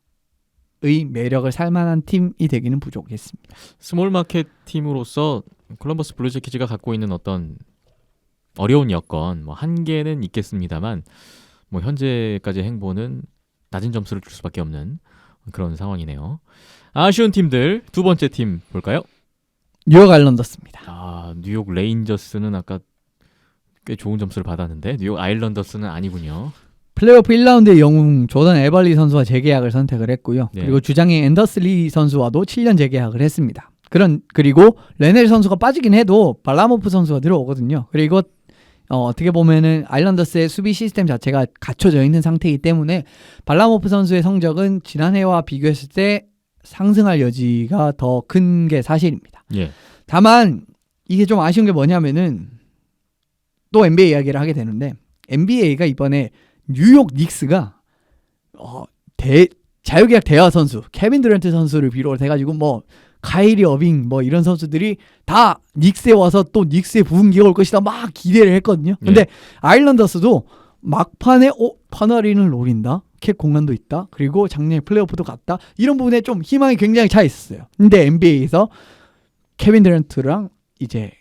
의 매력을 살만한 팀이 되기는 부족했습니다. 스몰 마켓 팀으로서 콜럼버스 블루제키즈가 갖고 있는 어떤 어려운 여건 뭐 한계는 있겠습니다만 뭐 현재까지의 행보는 낮은 점수를 줄 수밖에 없는 그런 상황이네요. 아쉬운 팀들 두 번째 팀 볼까요? 뉴욕 아일랜더스입니다. 뉴욕 레인저스는 아까 꽤 좋은 점수를 받았는데 뉴욕 아일랜더스는 아니군요. 플레이오프 1라운드의 영웅 조던 에벌리 선수와 재계약을 선택을 했고요. 네. 그리고 주장인 앤더스 리 선수와도 7년 재계약을 했습니다. 그리고 레넬 선수가 빠지긴 해도 발라모프 선수가 들어오거든요. 그리고 어떻게 보면은 아일랜더스의 수비 시스템 자체가 갖춰져 있는 상태이기 때문에 발라모프 선수의 성적은 지난해와 비교했을 때 상승할 여지가 더 큰 게 사실입니다. 다만 이게 좀 아쉬운 게 뭐냐면은 또 NBA 이야기를 하게 되는데 NBA가 이번에 뉴욕 닉스가 자유계약 대화 선수 케빈 드란트 선수를 비롯해 가지고 뭐 카이리 어빙 뭐 이런 선수들이 다 닉스에 와서 또 닉스의 부흥기가 올 것이다 막 기대를 했거든요. 근데 아일랜더스도 막판에 파나린을 노린다. 캡 공간도 있다. 그리고 작년에 플레이오프도 갔다. 이런 부분에 좀 희망이 굉장히 차 있었어요. 근데 NBA에서 케빈 드란트랑 이제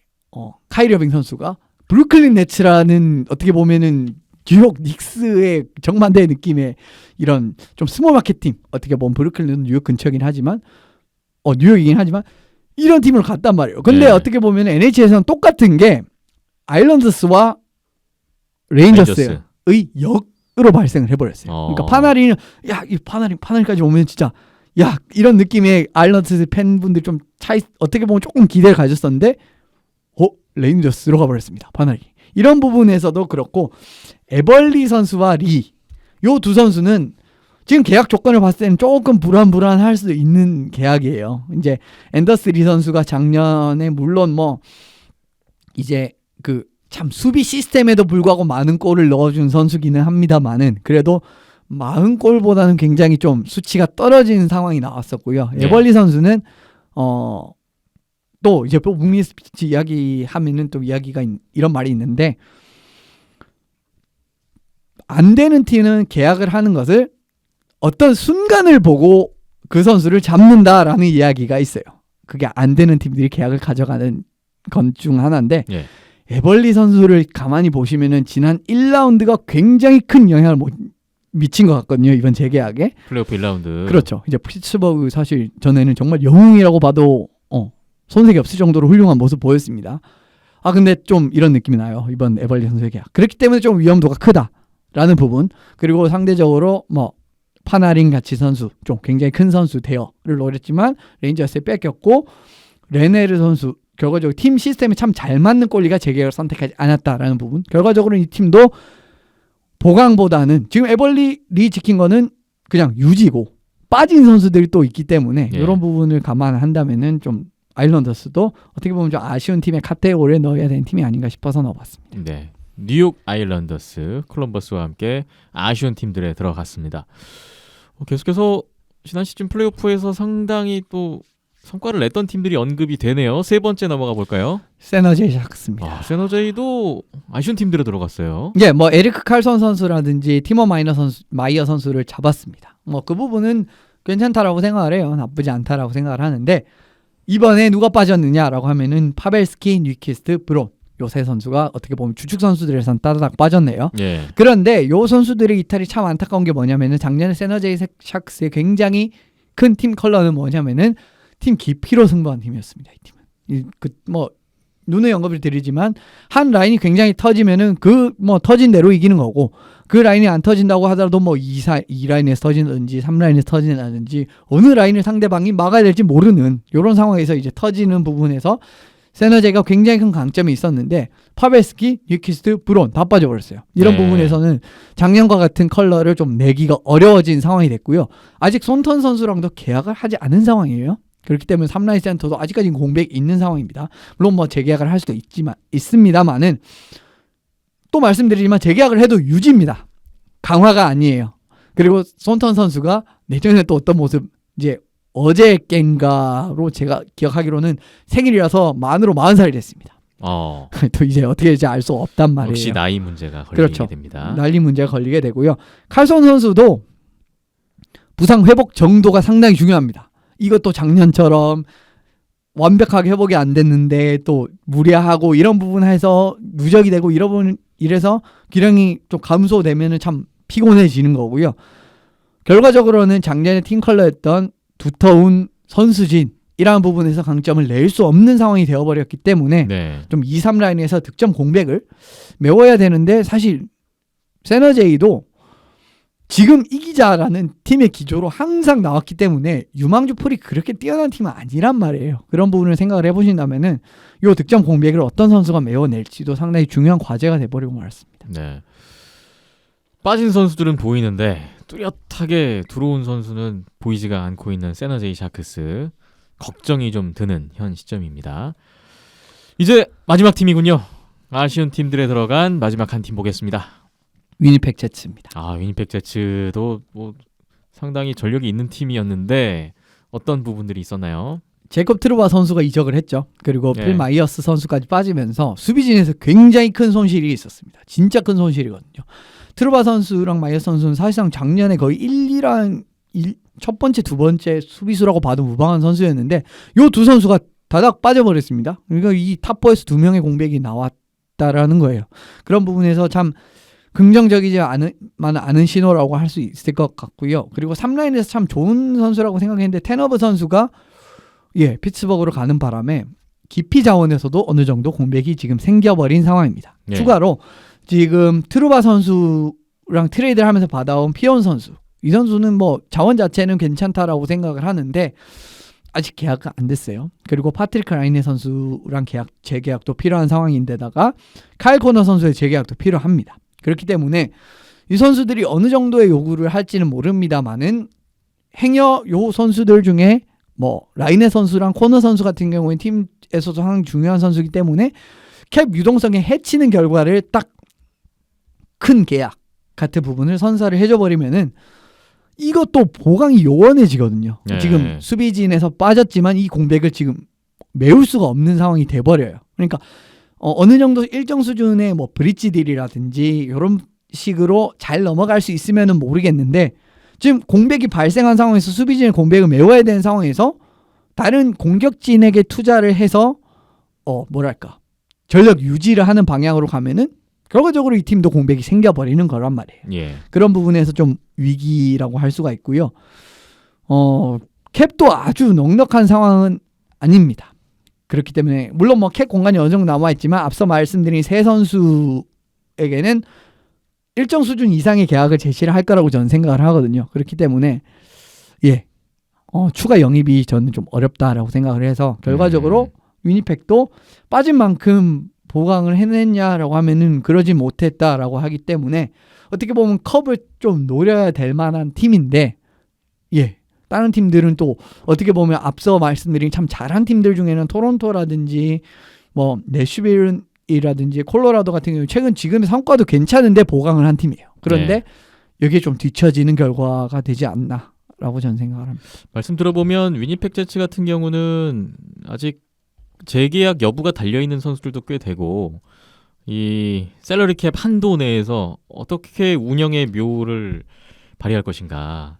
카이리 어빙 선수가 브루클린 네츠라는 어떻게 보면은 뉴욕 닉스의 정반대의 느낌의 이런 좀 스몰 마켓 팀, 어떻게 보면 브루클린은 뉴욕 근처이긴 하지만 뉴욕이긴 하지만 이런 팀으로 갔단 말이에요. 근데 어떻게 보면 NHL에서는 똑같은 게 아일랜더스와 레인저스의 역으로 발생을 해버렸어요. 그러니까 파나리는 이 파나리까지 오면 진짜 이런 느낌의 아일랜더스 팬분들 좀 어떻게 보면 조금 기대를 가졌었는데 레인저스로 가버렸습니다. 파나리. 이런 부분에서도 그렇고 에벌리 선수와 리 요 두 선수는 지금 계약 조건을 봤을 때는 조금 불안할 수도 있는 계약이에요. 이제 앤더스 리 선수가 작년에 물론 뭐 이제 그 참 수비 시스템에도 불구하고 많은 골을 넣어준 선수기는 합니다만은 그래도 40골보다는 굉장히 좀 수치가 떨어진 상황이 나왔었고요. 에벌리 선수는 또 이제 북미 스피치 이야기하면은 또 이야기가 이런 말이 있는데 안 되는 팀은 계약을 하는 것을 어떤 순간을 보고 그 선수를 잡는다라는 이야기가 있어요. 그게 안 되는 팀들이 계약을 가져가는 건 중 하나인데 에벌리 선수를 가만히 보시면은 지난 1라운드가 굉장히 큰 영향을 미친 것 같거든요. 이번 재계약에. 플레이오프 1라운드. 그렇죠. 이제 피츠버그 사실 전에는 정말 영웅이라고 봐도 손색이 없을 정도로 훌륭한 모습 보였습니다. 근데 좀 이런 느낌이 나요. 이번 에벌리 선수의 계약. 그렇기 때문에 좀 위험도가 크다라는 부분. 그리고 상대적으로 뭐 파나린 같이 선수, 좀 굉장히 큰 선수 대여를 노렸지만 레인저스에 뺏겼고 레네르 선수 결과적으로 팀 시스템에 참 잘 맞는 골리가 재계약을 선택하지 않았다라는 부분. 결과적으로 이 팀도 보강보다는 지금 에벌리 리 지킨 거는 그냥 유지고 빠진 선수들이 또 있기 때문에 이런 부분을 감안한다면은 좀 아일랜더스도 어떻게 보면 좀 아쉬운 팀의 카테고리에 넣어야 되는 팀이 아닌가 싶어서 넣어봤습니다. 네, 뉴욕 아일랜더스, 콜럼버스와 함께 아쉬운 팀들에 들어갔습니다. 계속해서 지난 시즌 플레이오프에서 상당히 또 성과를 냈던 팀들이 언급이 되네요. 세 번째 넘어가 볼까요? 세너제이 샤크스입니다. 세너제이도 아쉬운 팀들에 들어갔어요. 뭐 에리크 칼손 선수라든지 티머 마이어 선수를 잡았습니다. 뭐 그 부분은 괜찮다라고 생각을 해요. 나쁘지 않다라고 생각을 하는데 이번에 누가 빠졌느냐라고 하면은 파벨스키, 뉴키스트, 브론 요 세 선수가 어떻게 보면 주축 선수들에선 따다닥 빠졌네요. 그런데 요 선수들의 이탈이 참 안타까운 게 뭐냐면은 작년에 세너제이 샤크스의 굉장히 큰 팀 컬러는 뭐냐면은 팀 깊이로 승부한 팀이었습니다. 이 팀은 뭐 눈에 언급을 드리지만 한 라인이 굉장히 터지면은 그 뭐 터진 대로 이기는 거고 그 라인이 안 터진다고 하더라도 뭐 2 라인에서 터지는지 3 라인에서 터지는지 어느 라인을 상대방이 막아야 될지 모르는 이런 상황에서 이제 터지는 부분에서 세너제이가 굉장히 큰 강점이 있었는데 파벨스키, 뉴키스트, 브론 다 빠져버렸어요. 이런 네. 부분에서는 작년과 같은 컬러를 좀 내기가 어려워진 상황이 됐고요. 아직 손턴 선수랑도 계약을 하지 않은 상황이에요. 그렇기 때문에 3라인 센터도 아직까지는 공백이 있는 상황입니다. 물론 뭐 재계약을 할 수도 있습니다만은 또 말씀드리지만 재계약을 해도 유지입니다. 강화가 아니에요. 그리고 손턴 선수가 내년에 또 어떤 모습, 이제 어제 깬가로 제가 기억하기로는 생일이라서 만으로 40살이 됐습니다. 또 이제 어떻게 될지 알 수 없단 말이에요. 역시 나이 문제가 걸리게 그렇죠. 됩니다. 난리 문제가 걸리게 되고요. 칼손 선수도 부상 회복 정도가 상당히 중요합니다. 이것도 작년처럼 완벽하게 회복이 안 됐는데 또 무리하고 이런 부분에서 누적이 되고 이래서 기량이 좀 감소되면은 참 피곤해지는 거고요. 결과적으로는 작년에 팀 컬러였던 두터운 선수진이라는 부분에서 강점을 낼 수 없는 상황이 되어버렸기 때문에 네. 좀 2, 3라인에서 득점 공백을 메워야 되는데 사실 세너제이도 지금 이기자라는 팀의 기조로 항상 나왔기 때문에 유망주 풀이 그렇게 뛰어난 팀은 아니란 말이에요. 그런 부분을 생각을 해보신다면은 이 득점 공백을 어떤 선수가 메워낼지도 상당히 중요한 과제가 돼버리고 말았습니다. 네. 빠진 선수들은 보이는데 뚜렷하게 들어온 선수는 보이지가 않고 있는 세너제이 샤크스, 걱정이 좀 드는 현 시점입니다. 이제 마지막 팀이군요. 아쉬운 팀들에 들어간 마지막 한 팀 보겠습니다. 위니펙 제츠입니다. 위니펙 제츠도 뭐 상당히 전력이 있는 팀이었는데 어떤 부분들이 있었나요? 제이콥 트루바 선수가 이적을 했죠. 그리고 네. 필 마이어스 선수까지 빠지면서 수비진에서 굉장히 큰 손실이 있었습니다. 진짜 큰 손실이거든요. 트루바 선수랑 마이어스 선수는 사실상 작년에 거의 1첫 번째, 두 번째 수비수라고 봐도 무방한 선수였는데 요 두 선수가 다닥 빠져버렸습니다. 그러니까 이 탑4에서 2명의 공백이 나왔다라는 거예요. 그런 부분에서 참 긍정적이지 않은 신호라고 할 수 있을 것 같고요. 그리고 3라인에서 참 좋은 선수라고 생각했는데 테너브 선수가 피츠버그로 가는 바람에 깊이 자원에서도 어느 정도 공백이 지금 생겨버린 상황입니다. 예. 추가로 지금 트루바 선수랑 트레이드를 하면서 받아온 피온 선수, 이 선수는 뭐 자원 자체는 괜찮다라고 생각을 하는데 아직 계약은 안 됐어요. 그리고 파트리크 라이네 선수랑 재계약도 필요한 상황인데다가 카일 코너 선수의 재계약도 필요합니다. 그렇기 때문에 이 선수들이 어느 정도의 요구를 할지는 모릅니다만은 행여 요 선수들 중에 뭐 라이네 선수랑 코너 선수 같은 경우에 팀에서도 상당히 중요한 선수이기 때문에 캡 유동성에 해치는 결과를 딱 큰 계약 같은 부분을 선사를 해줘버리면은 이것도 보강이 요원해지거든요. 네. 지금 수비진에서 빠졌지만 이 공백을 지금 메울 수가 없는 상황이 돼버려요. 그러니까 어느 정도 일정 수준의 뭐 브릿지 딜이라든지 이런 식으로 잘 넘어갈 수 있으면은 모르겠는데 지금 공백이 발생한 상황에서 수비진의 공백을 메워야 되는 상황에서 다른 공격진에게 투자를 해서 전력 유지를 하는 방향으로 가면은 결과적으로 이 팀도 공백이 생겨버리는 거란 말이에요. 예. 그런 부분에서 좀 위기라고 할 수가 있고요. 캡도 아주 넉넉한 상황은 아닙니다. 그렇기 때문에 물론 뭐 캡 공간이 어느 정도 남아있지만 앞서 말씀드린 세 선수에게는 일정 수준 이상의 계약을 제시를 할 거라고 저는 생각을 하거든요. 그렇기 때문에 추가 영입이 저는 좀 어렵다라고 생각을 해서 결과적으로 위니펙도 빠진 만큼 보강을 해냈냐라고 하면은 그러지 못했다라고 하기 때문에 어떻게 보면 컵을 좀 노려야 될 만한 팀인데 다른 팀들은 또 어떻게 보면 앞서 말씀드린 참 잘한 팀들 중에는 토론토라든지 뭐 내슈빌이라든지 콜로라도 같은 경우 최근 지금의 성과도 괜찮은데 보강을 한 팀이에요. 그런데 여기에 좀 뒤처지는 결과가 되지 않나라고 저는 생각을 합니다. 말씀 들어보면 위니펙 제츠 같은 경우는 아직 재계약 여부가 달려있는 선수들도 꽤 되고 이 셀러리 캡 한도 내에서 어떻게 운영의 묘를 발휘할 것인가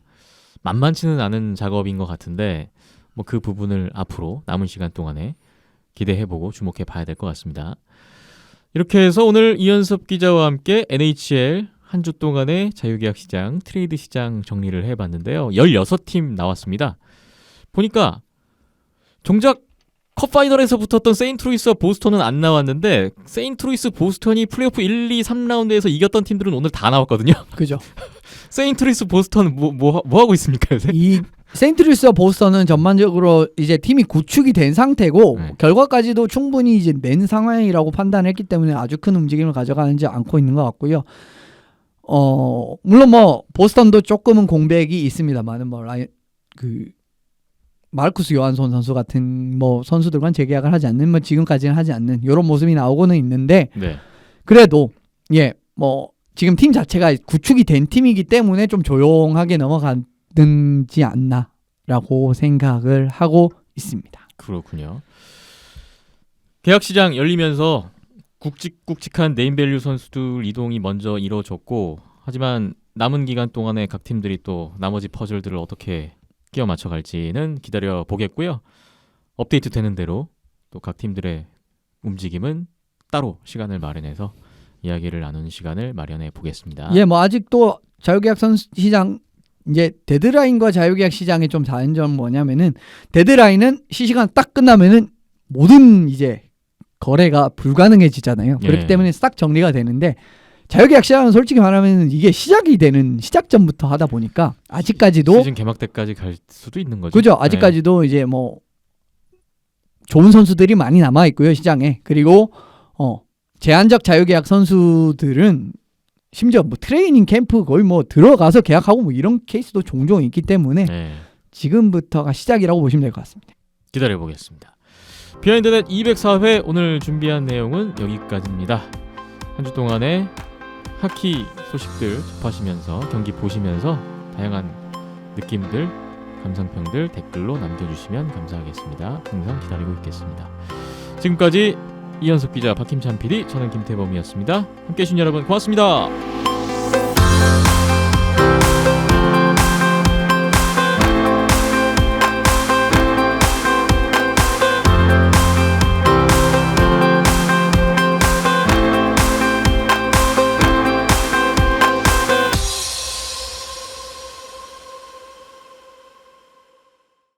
만만치는 않은 작업인 것 같은데 뭐 그 부분을 앞으로 남은 시간 동안에 기대해보고 주목해봐야 될 것 같습니다. 이렇게 해서 오늘 이현섭 기자와 함께 NHL 한 주 동안의 자유계약 시장, 트레이드 시장 정리를 해봤는데요. 16팀 나왔습니다. 보니까 정작 컵파이널에서 붙었던 세인트루이스와 보스턴은 안 나왔는데 세인트루이스, 보스턴이 플레이오프 1, 2, 3라운드에서 이겼던 팀들은 오늘 다 나왔거든요. 그죠? 세인트루이스, 보스턴 뭐 하고 있습니까 요새? 이 세인트루이스와 보스턴은 전반적으로 이제 팀이 구축이 된 상태고 네. 결과까지도 충분히 이제 낸 상황이라고 판단했기 때문에 아주 큰 움직임을 가져가지 않고 있는 것 같고요. 물론 뭐 보스턴도 조금은 공백이 있습니다만은 뭐 마르쿠스 요한손 선수 같은 뭐 선수들과는 재계약을 하지 않는 뭐 지금까지는 하지 않는 이런 모습이 나오고는 있는데 네. 그래도 뭐 지금 팀 자체가 구축이 된 팀이기 때문에 좀 조용하게 넘어가는지 않나라고 생각을 하고 있습니다. 그렇군요. 계약 시장 열리면서 굵직굵직한 네임밸류 선수들 이동이 먼저 이루어졌고, 하지만 남은 기간 동안에 각 팀들이 또 나머지 퍼즐들을 어떻게 끼워 맞춰갈지는 기다려 보겠고요. 업데이트 되는 대로 또 각 팀들의 움직임은 따로 시간을 마련해서 이야기를 나누는 시간을 마련해 보겠습니다. 뭐 아직도 자유계약 선수 시장 이제 데드라인과 자유계약 시장의 좀 다른 점은 뭐냐면은 데드라인은 시시간 딱 끝나면은 모든 이제 거래가 불가능해지잖아요. 그렇기 예. 때문에 싹 정리가 되는데 자유계약 시장은 솔직히 말하면 이게 시작이 되는 시작전부터 하다 보니까 아직까지도 시즌 개막 때까지 갈 수도 있는 거죠. 그죠. 아직까지도 이제 뭐 좋은 선수들이 많이 남아 있고요 시장에. 그리고 제한적 자유계약 선수들은 심지어 뭐 트레이닝 캠프 거의 뭐 들어가서 계약하고 뭐 이런 케이스도 종종 있기 때문에 네. 지금부터가 시작이라고 보시면 될 것 같습니다. 기다려 보겠습니다. 비하인드넷 204회 오늘 준비한 내용은 여기까지입니다. 한 주 동안의 하키 소식들 접하시면서 경기 보시면서 다양한 느낌들, 감상평들 댓글로 남겨주시면 감사하겠습니다. 항상 기다리고 있겠습니다. 지금까지 이현석 기자, 박힘찬 PD, 저는 김태범이었습니다. 함께해 주신 여러분 고맙습니다.